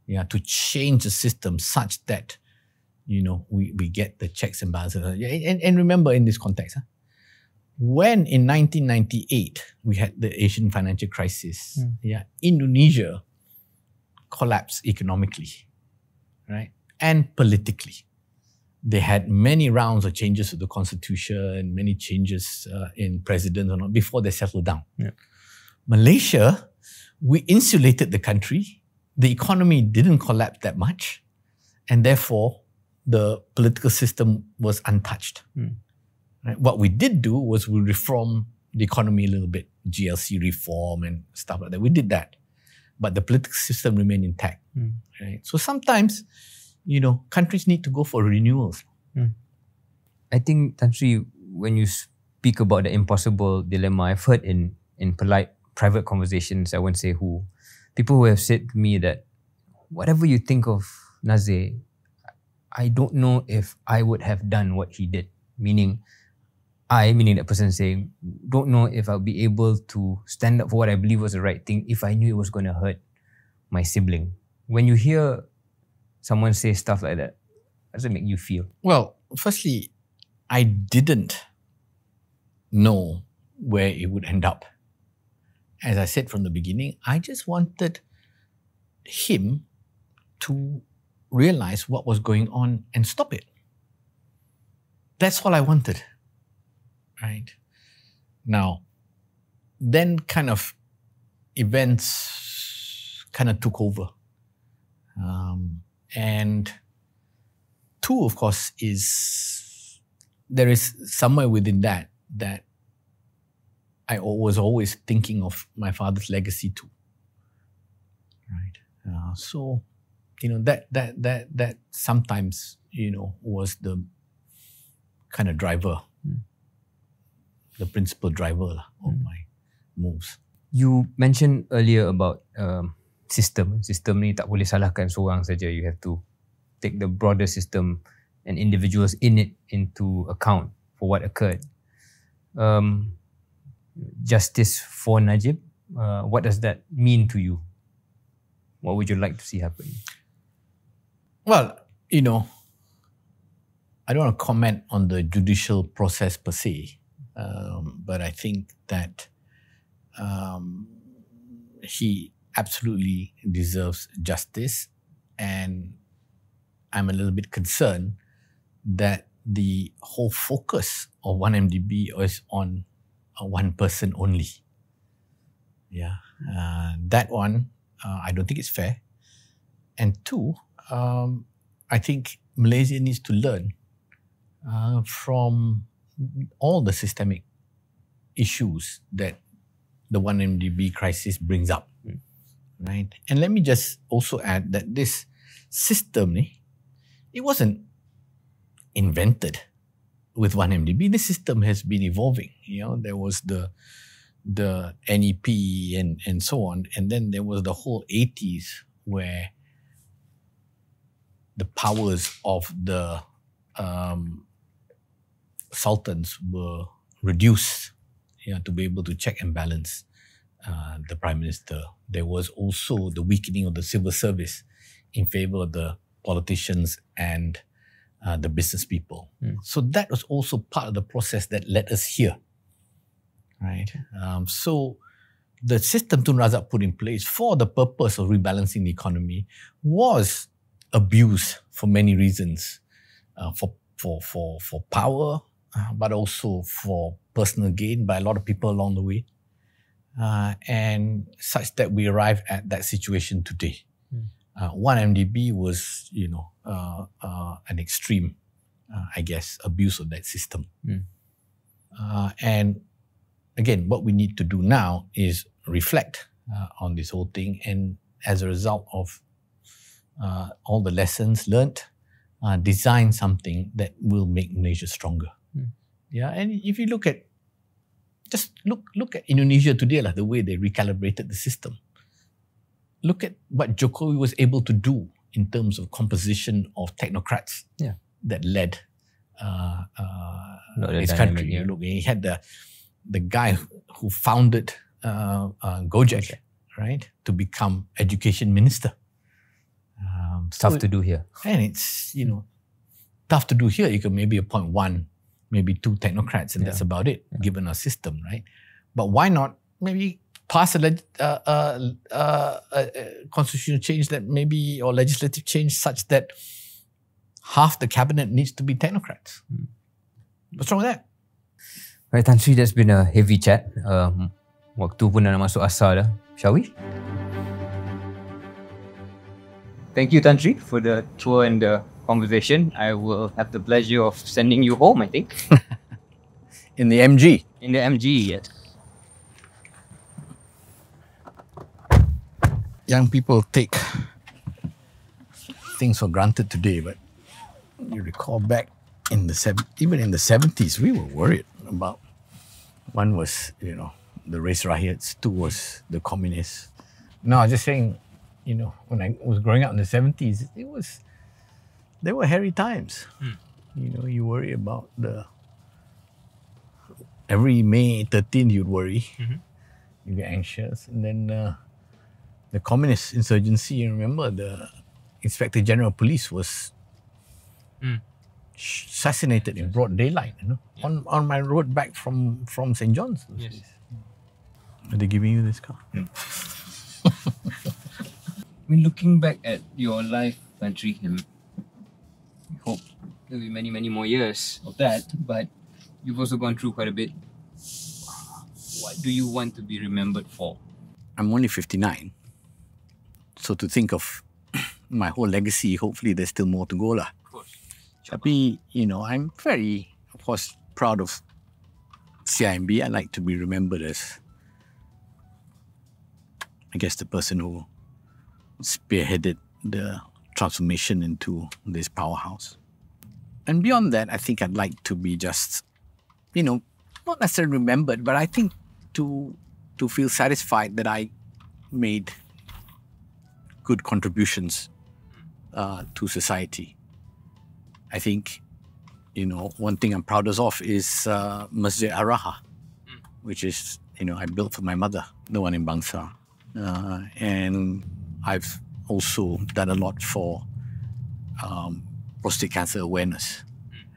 To change the system such that, we get the checks and balances. And remember in this context, when in 1998 we had the Asian financial crisis, Indonesia collapsed economically, right? And politically. They had many rounds of changes to the constitution, many changes in presidents and all before they settled down. Malaysia, we insulated the country. The economy didn't collapse that much, and therefore the political system was untouched. Right? What we did do was we reformed the economy a little bit, GLC reform and stuff like that. We did that. But the political system remained intact. Right? So sometimes, countries need to go for renewals. I think, Tan Sri, when you speak about the impossible dilemma, I've heard in polite private conversations, I won't say who, people who have said to me that whatever you think of Nazir, I don't know if I would have done what he did. Meaning that person saying, don't know if I'll be able to stand up for what I believe was the right thing if I knew it was going to hurt my sibling. When you hear someone say stuff like that, how does it make you feel? Well, firstly, I didn't know where it would end up. As I said from the beginning, I just wanted him to realize what was going on and stop it. That's all I wanted. Right? Now, then kind of events kind of took over. And two, of course, there is somewhere within that I was always thinking of my father's legacy too. Right? So, that sometimes, was the kind of driver, the principal driver of my moves. You mentioned earlier about system. System ni tak boleh salahkan seorang saja. You have to take the broader system and individuals in it into account for what occurred. Justice for Najib, what does that mean to you? What would you like to see happen? Well, I don't want to comment on the judicial process per se, but I think that he absolutely deserves justice, and I'm a little bit concerned that the whole focus of 1MDB is on one person only. Yeah, that one, I don't think it's fair. And two, I think Malaysia needs to learn from all the systemic issues that the 1MDB crisis brings up. Right? And let me just also add that this system, it wasn't invented with 1MDB. This system has been evolving. There was the NEP and so on, and then there was the whole 80s where the powers of the sultans were reduced to be able to check and balance the Prime Minister. There was also the weakening of the civil service in favour of the politicians and the business people. So that was also part of the process that led us here. Right? So the system Tun Razak put in place for the purpose of rebalancing the economy was abused for many reasons, for power, but also for personal gain by a lot of people along the way, and such that we arrived at that situation today. 1MDB was, an extreme, abuse of that system. And again, what we need to do now is reflect on this whole thing, and as a result of all the lessons learnt, design something that will make Malaysia stronger. Yeah, and if you look at Indonesia today, the way they recalibrated the system. Look at what Jokowi was able to do in terms of composition of technocrats that led his country. Yeah. Look, he had the guy who founded Gojek, right, to become education minister. Tough to do here. And it's, tough to do here. You can maybe appoint one, maybe two technocrats, and that's about it, given our system, right? But why not maybe pass a constitutional change that maybe, or legislative change such that half the cabinet needs to be technocrats? What's wrong with that? Right, Tan Sri, that's been a heavy chat. Waktu pun dah nak masuk asar dah. Shall we? Thank you, Tan Sri, for the tour and the conversation. I will have the pleasure of sending you home, I think. In the MG. In the MG, yes. Young people take things for granted today, but you recall back in even in the 70s, we were worried about. One was, the race riots. Two was the communists. No, I was just saying, when I was growing up in the 70s, there were hairy times. You worry about every May 13th, you'd worry. You get anxious. And then the communist insurgency, you remember the Inspector General of Police was assassinated in broad daylight, on my road back from St. John's. Yes. Are they giving you this car? When looking back at your life, Tan Sri, I hope there'll be many, many more years of that, but you've also gone through quite a bit. What do you want to be remembered for? I'm only 59. So to think of my whole legacy, hopefully there's still more to go lah. Of course. Tapi, I'm very, of course, proud of CIMB. I like to be remembered as, I guess, the person who spearheaded the transformation into this powerhouse. And beyond that, I think I'd like to be just, not necessarily remembered, but I think to feel satisfied that I made good contributions to society. I think, one thing I'm proudest of is Masjid Araha, which is, I built for my mother, the one in Bangsa. And I've also done a lot for prostate cancer awareness,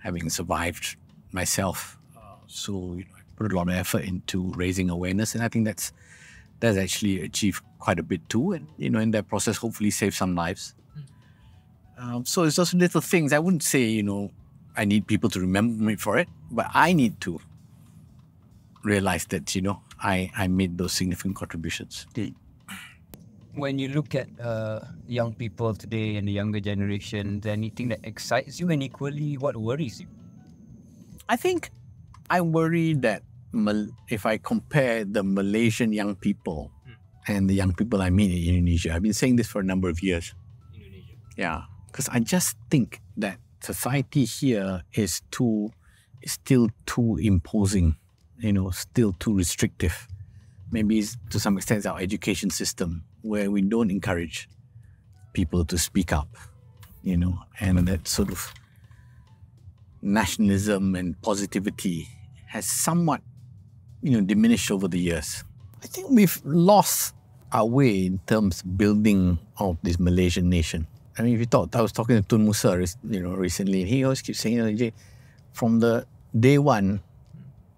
having survived myself. So I put a lot of effort into raising awareness, and I think that's actually achieved quite a bit too. And in that process, hopefully save some lives. So it's just little things. I wouldn't say I need people to remember me for it, but I need to realize that I made those significant contributions. When you look at young people today and the younger generation, is there anything that excites you, and equally, what worries you? I think I worry that if I compare the Malaysian young people and the young people I meet in Indonesia, I've been saying this for a number of years. Indonesia. Yeah, because I just think that society here is still too imposing, still too restrictive. Maybe to some extent it's our education system, where we don't encourage people to speak up, and that sort of nationalism and positivity has somewhat, diminished over the years. I think we've lost our way in terms of building of this Malaysian nation. I mean, I was talking to Tun Musa, recently, and he always keeps saying, from the day one,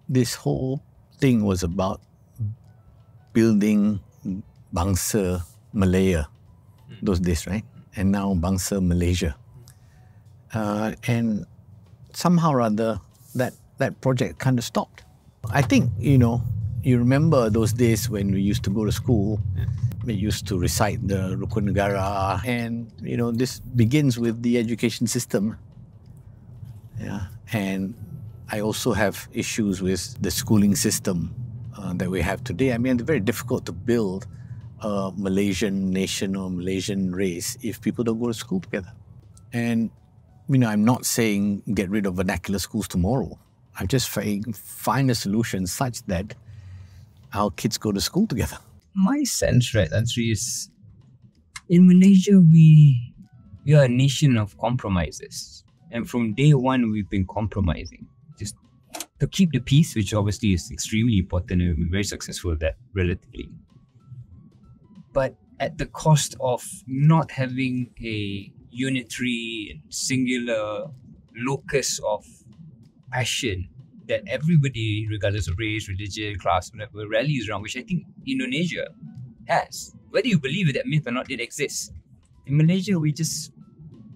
this whole thing was about building Bangsa Malaya, those days, right? And now Bangsa Malaysia. And somehow or other, that project kind of stopped. I think, you remember those days when we used to go to school, we used to recite the Rukun Negara, and, this begins with the education system. Yeah. And I also have issues with the schooling system that we have today. I mean, it's very difficult to build a Malaysian nation or Malaysian race if people don't go to school together. And, I'm not saying get rid of vernacular schools tomorrow. I'm just saying find a solution such that our kids go to school together. My sense, right, Tan Sri, is in Malaysia, we are a nation of compromises. And from day one, we've been compromising. Just to keep the peace, which obviously is extremely important, and we've been very successful at that relatively. But at the cost of not having a unitary and singular locus of passion that everybody, regardless of race, religion, class, whatever, rallies around, which I think Indonesia has. Whether you believe that myth or not, it exists. In Malaysia, we just,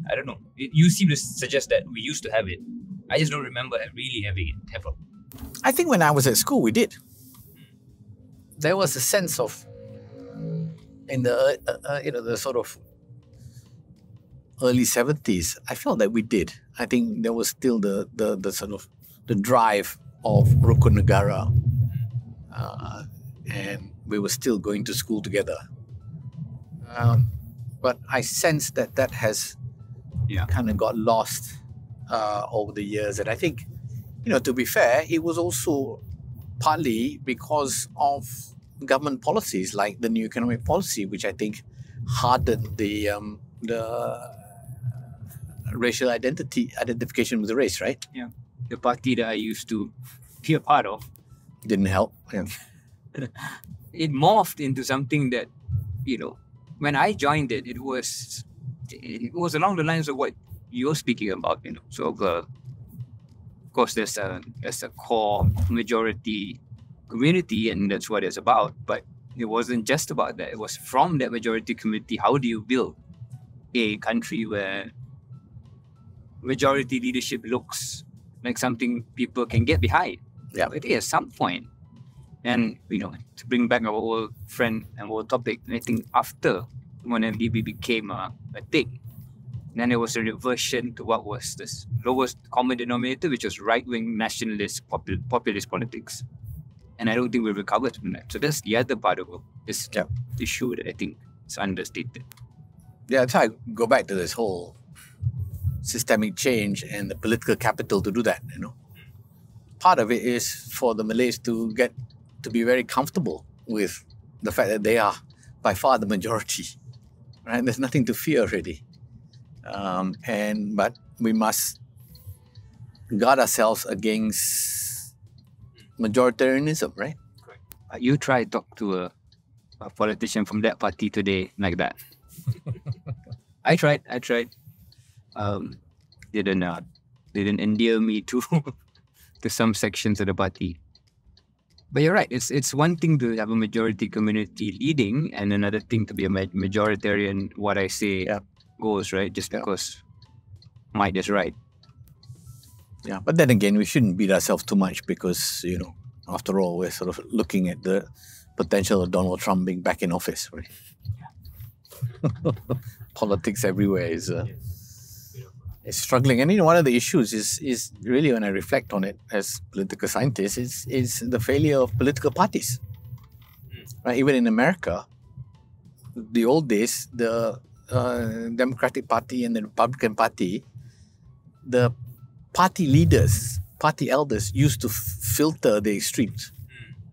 I don't know. You seem to suggest that we used to have it. I just don't remember really having it ever. I think when I was at school, we did. There was a sense of, in the, the sort of early 70s, I felt that we did. I think there was still the sort of the drive of Rukun Negara, and we were still going to school together. But I sense that has kind of got lost over the years. And I think, to be fair, it was also partly because of government policies like the new economic policy, which I think hardened the racial identification with the race, right? Yeah. The party that I used to be a part of Didn't help. Yeah. it morphed into something that, when I joined it, it was along the lines of what you're speaking about, So, of course, there's a core majority community, and that's what it's about. But it wasn't just about that. It was from that majority community. How do you build a country where majority leadership looks like something people can get behind? Yeah. I think at some point, and to bring back our old friend and old topic, I think after when MDB became a thing, then there was a reversion to what was the lowest common denominator, which was right-wing nationalist populist politics. And I don't think we've recovered from that. So that's the other part of this issue that I think is understated. Yeah, that's how I go back to this whole systemic change and the political capital to do that, Part of it is for the Malays to get to be very comfortable with the fact that they are by far the majority, right? There's nothing to fear really. But we must guard ourselves against majoritarianism, right? You try to talk to a politician from that party today like that. I tried. Didn't endear me to to some sections of the party. But you're right. It's one thing to have a majority community leading, and another thing to be a majoritarian. What I say goes, right? Just because might is right. Yeah, but then again, we shouldn't beat ourselves too much because after all, we're sort of looking at the potential of Donald Trump being back in office, right? Politics everywhere is struggling, and one of the issues is really, when I reflect on it as political scientist, is the failure of political parties. Right, even in America, the old days, the Democratic Party and the Republican Party, the party leaders, party elders used to filter the extremes.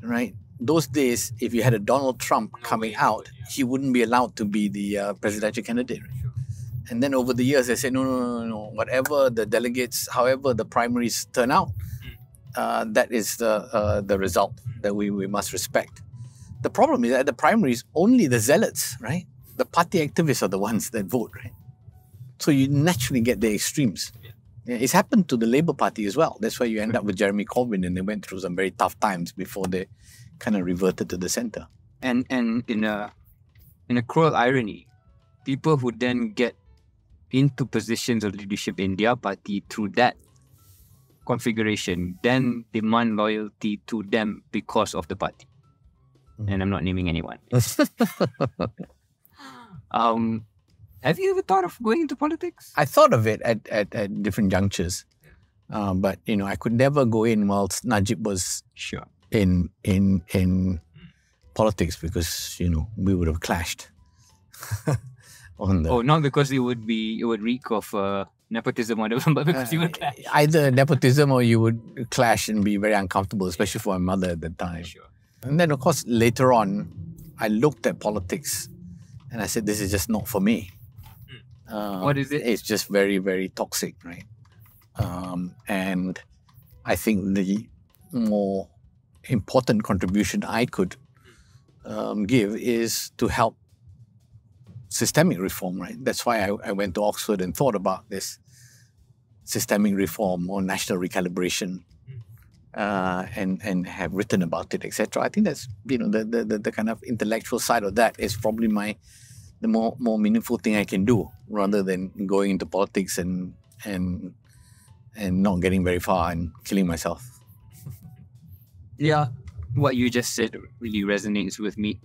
Right. Those days, if you had a Donald Trump coming out, he wouldn't be allowed to be the presidential candidate. And then over the years, they said, no. Whatever the delegates, however the primaries turn out, that is the result that we must respect. The problem is that at the primaries, only the zealots, right? The party activists are the ones that vote, right? So you naturally get the extremes. Yeah, it's happened to the Labour Party as well. That's why you end up with Jeremy Corbyn, and they went through some very tough times before they kind of reverted to the centre. And in a cruel irony, people who then get into positions of leadership in their party through that configuration then demand loyalty to them because of the party. And I'm not naming anyone. Have you ever thought of going into politics? I thought of it at different junctures. But, I could never go in whilst Najib was in politics because, we would have clashed. Not because it would reek of nepotism or whatever, but because you would clash. Either nepotism or you would clash and be very uncomfortable, especially for my mother at the time. Sure. And then, of course, later on, I looked at politics and I said, this is just not for me. What is it? It's just very, very toxic, right? And I think the more important contribution I could give is to help systemic reform, right? That's why I went to Oxford and thought about this systemic reform or national recalibration, and have written about it, etc. I think that's the kind of intellectual side of that is probably the more meaningful thing I can do rather than going into politics and not getting very far and killing myself. Yeah, what you just said really resonates with me.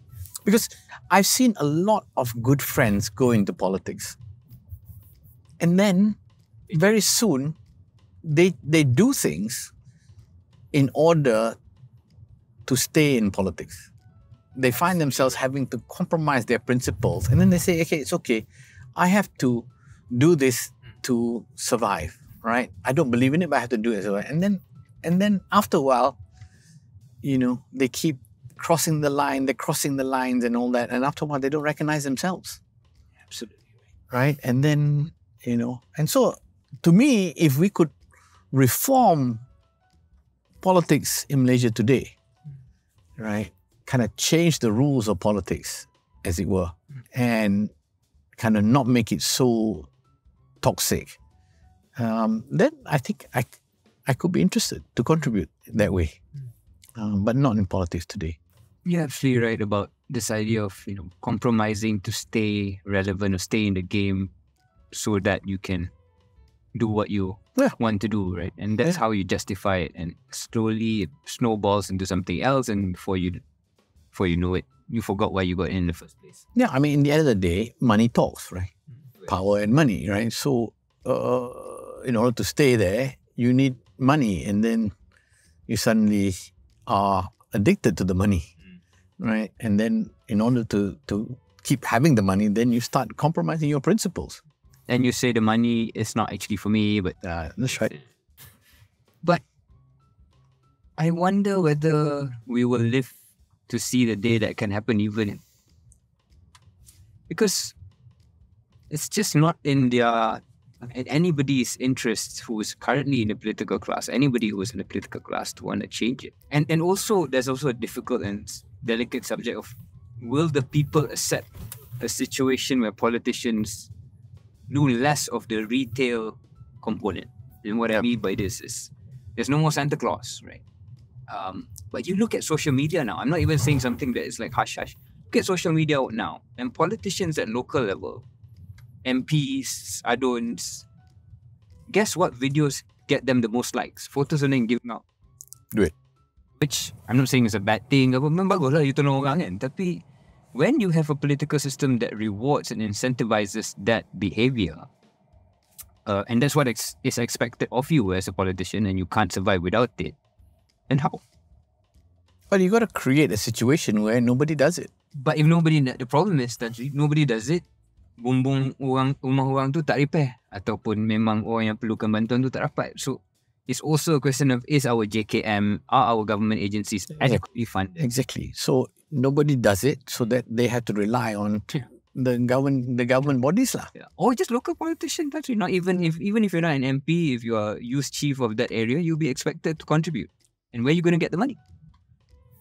Because I've seen a lot of good friends go into politics. And then very soon, they do things in order to stay in politics. They find themselves having to compromise their principles. And then they say, okay, it's okay. I have to do this to survive, right? I don't believe in it, but I have to do it. And then after a while, they keep crossing the line, they're crossing the lines and all that. And after a while, they don't recognize themselves. Absolutely. Right? And then, and so to me, if we could reform politics in Malaysia today, right? Kind of change the rules of politics, as it were, and kind of not make it so toxic, then I think I could be interested to contribute that way, but not in politics today. You're absolutely right about this idea of compromising to stay relevant or stay in the game, so that you can do what you want to do, right? And that's how you justify it, and slowly it snowballs into something else, and before you know it, you forgot why you got in the first place. Yeah, I mean, in the end of the day, money talks, right? Power and money, right? So in order to stay there, you need money, and then you suddenly are addicted to the money, right? And then in order to keep having the money, then you start compromising your principles. And you say the money is not actually for me, but that's right. But I wonder whether we will live to see the day that can happen, even because it's just not in anybody's interest who is currently in the political class, anybody who is in the political class, to want to change it. And also, there's also a difficult and delicate subject of, will the people accept a situation where politicians do less of the retail component? And what I mean by this is, there's no more Santa Claus, right? But you look at social media now. I'm not even saying something that is like hush-hush. Look at social media now. And politicians at local level, MPs, adons, guess what videos get them the most likes? Photos on them giving out. Do it. Which, I'm not saying it's a bad thing. Memang bagus lah, you tolong orang kan. Tapi, when you have a political system that rewards and incentivizes that behavior, and that's what is expected of you as a politician, and you can't survive without it, then how? But you got to create a situation where nobody does it. But if the problem is that nobody does it, bumbung rumah orang tu tak repair, ataupun memang orang yang perlukan bantuan tu tak dapat. So it's also a question of, is our JKM, are our government agencies adequately funded? Exactly. So nobody does it, so that they have to rely on the government bodies lah. Yeah. Or just local politicians. Actually, not even if you're not an MP, if you are youth chief of that area, you'll be expected to contribute. And where are you going to get the money?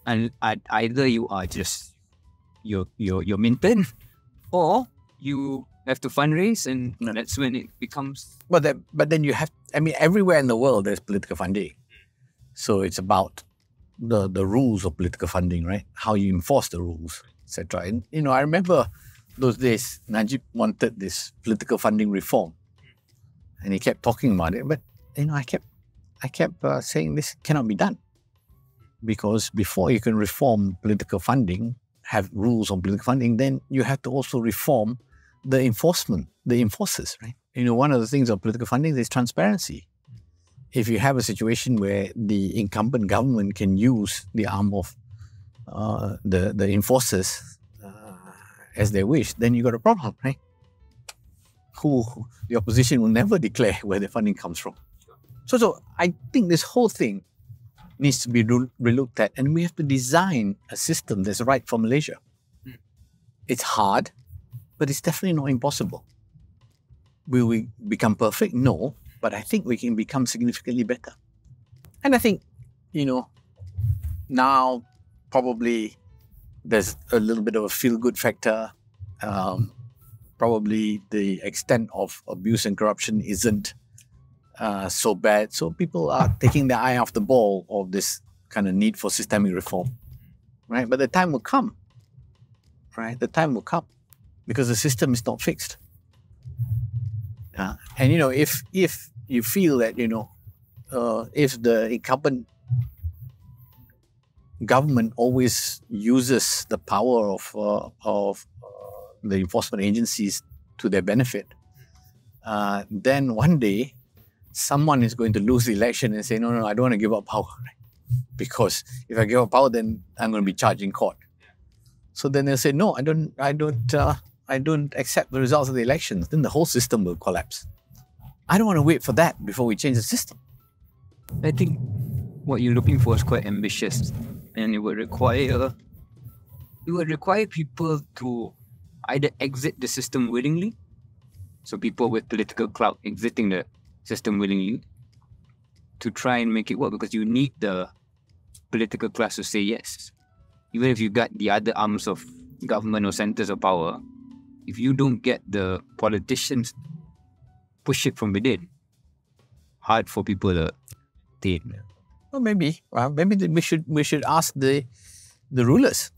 And either you are just you're minted, or you have to fundraise, and that's when it becomes. But then you have. I mean, everywhere in the world there's political funding, so it's about the rules of political funding, right? How you enforce the rules, etc. And I remember those days Najib wanted this political funding reform, and he kept talking about it. But I kept saying this cannot be done, because before you can reform political funding, have rules on political funding, then you have to also reform the enforcers, right? One of the things of political funding is transparency. If you have a situation where the incumbent government can use the arm of the enforcers as they wish, then you got a problem, right? The opposition will never declare where the funding comes from. So I think this whole thing needs to be relooked at, and we have to design a system that's right for Malaysia. It's hard, but it's definitely not impossible. Will we become perfect? No, but I think we can become significantly better. And I think, now probably there's a little bit of a feel-good factor. Probably the extent of abuse and corruption isn't so bad. So people are taking their eye off the ball of this kind of need for systemic reform, right? But the time will come, right? The time will come, because the system is not fixed. And if you feel that if the incumbent government always uses the power of the enforcement agencies to their benefit, then one day, someone is going to lose the election and say, no, I don't want to give up power. Right? Because if I give up power, then I'm going to be charged in court. So then they'll say, no, I don't accept the results of the elections. Then the whole system will collapse. I don't want to wait for that before we change the system. I think what you're looking for is quite ambitious, and it would require people to either exit the system willingly, so people with political clout exiting the system willingly, to try and make it work, because you need the political class to say yes. Even if you got the other arms of government or centers of power, if you don't get the politicians push it from within, hard for people to take. Well, maybe we should ask the rulers.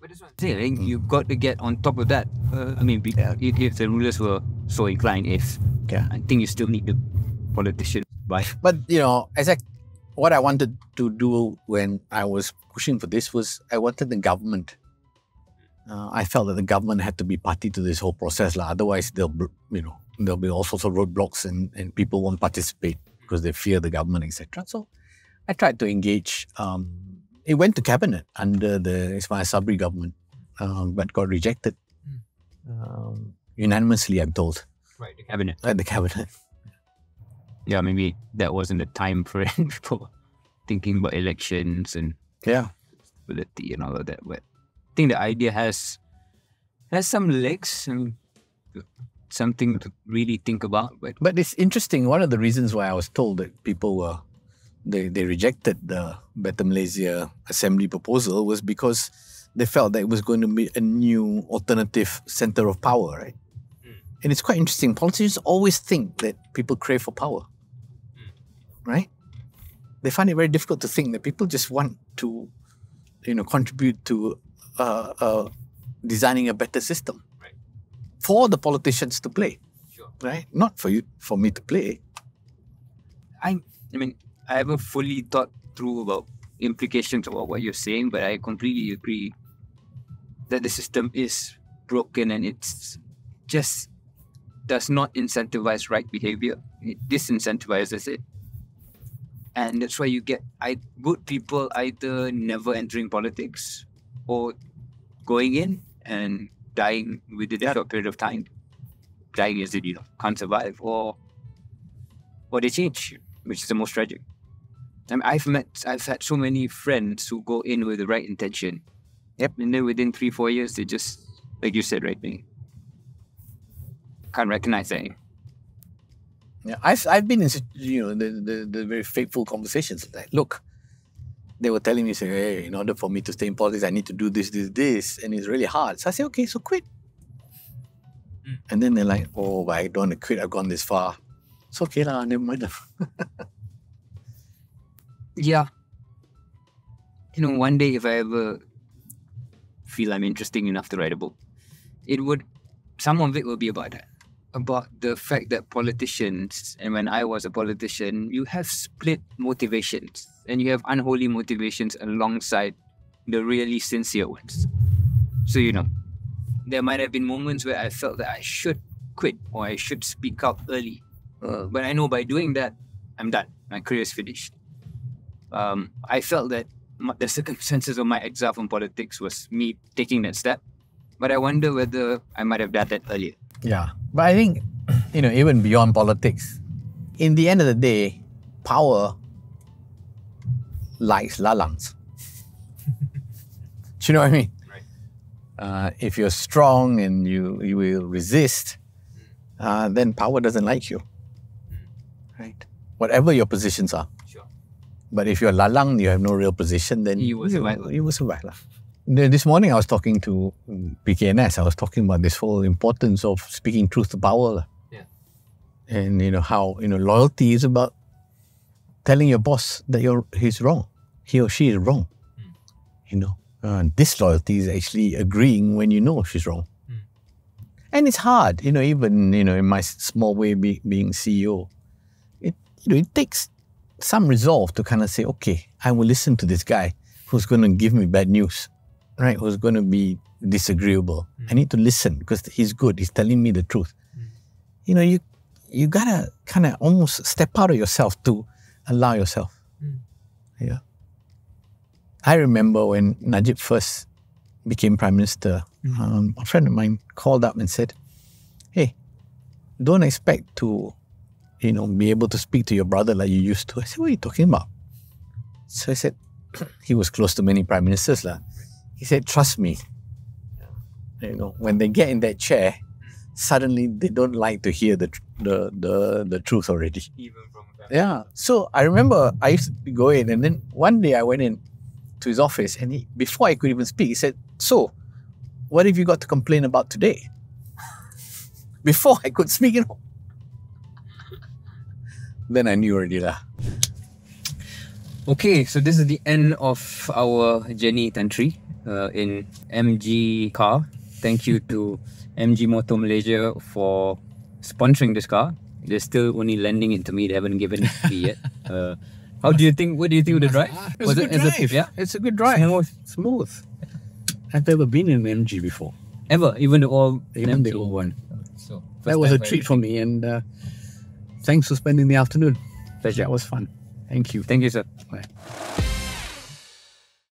But that's what I'm saying. You've got to get on top of that. If the rulers were so inclined, I think you still need the politicians. But what I wanted to do when I was pushing for this was I wanted the government. I felt that the government had to be party to this whole process, otherwise there'll be all sorts of roadblocks and people won't participate because they fear the government, etc. So I tried to engage. It went to cabinet under the Ismail Sabri government, but got rejected unanimously, I'm told. Right, the cabinet. At the cabinet. Yeah, maybe that wasn't the time for people thinking about elections and stability and all of that. But I think the idea has some legs and something to really think about. But it's interesting. One of the reasons why I was told that people they rejected the Better Malaysia Assembly proposal was because they felt that it was going to be a new alternative center of power, right? And it's quite interesting. Politicians always think that people crave for power, right? They find it very difficult to think that people just want to, contribute to designing a better system for the politicians to play, right? Not for me to play. I haven't fully thought through about implications about what you're saying, but I completely agree that the system is broken and it's just does not incentivize right behavior. It disincentivizes it. And that's why you get good people either never entering politics or going in and dying within a short period of time. Dying as in, can't survive, or they change, which is the most tragic. I've had so many friends who go in with the right intention. Yep. And then within 3-4 years, they just, like you said, right, they can't recognize that. Yeah, I've been in the very fateful conversations. Like, look, they were telling me, say, hey, in order for me to stay in politics, I need to do this, and it's really hard. So I said, okay, so quit. And then they're like, oh, but I don't want to quit. I've gone this far. It's okay lah, never mind. Yeah. One day if I ever feel I'm interesting enough to write a book, some of it will be about that. About the fact that politicians, and when I was a politician, you have split motivations and you have unholy motivations alongside the really sincere ones. So, there might have been moments where I felt that I should quit or I should speak out early. But I know by doing that, I'm done. My career is finished. I felt that the circumstances of my exile from politics was me taking that step. But I wonder whether I might have done that earlier. Yeah. But I think, even beyond politics, in the end of the day, power likes lalangs. Do you know what I mean? Right. If you're strong and you will resist, then power doesn't like you. Right? Whatever your positions are. Sure. But if you're lalang, you have no real position, then you will survive. This morning I was talking to PKNS. I was talking about this whole importance of speaking truth to power. Yeah. And how loyalty is about telling your boss that he's wrong. He or she is wrong. Disloyalty is actually agreeing when you know she's wrong. And it's hard, even in my small way being CEO. It takes some resolve to kind of say, okay, I will listen to this guy who's going to give me bad news. Right, who's going to be disagreeable. I need to listen because he's good. He's telling me the truth. You you gotta kind of almost step out of yourself to allow yourself. Yeah. I remember when Najib first became Prime Minister, a friend of mine called up and said, hey, don't expect to, be able to speak to your brother like you used to. I said, what are you talking about? So I said, he was close to many Prime Ministers. He said, trust me, when they get in that chair, suddenly they don't like to hear the truth already. Even from Yeah. So I remember I used to go in, and then one day I went in to his office, and before I could even speak, he said, so, what have you got to complain about today? Before I could speak, Then I knew already lah. Okay, so this is the end of our journey, Tan Sri, in MG car. Thank you to MG Motor Malaysia for sponsoring this car. They're still only lending it to me. They haven't given it to me yet. What do you think of the drive? It's a good drive. Yeah? It's a good drive. Smooth. I've never been in an MG before. Ever? Even the old one. So, That was a treat for me, and thanks for spending the afternoon. Pleasure. That was fun. Thank you. Thank you, sir. Bye.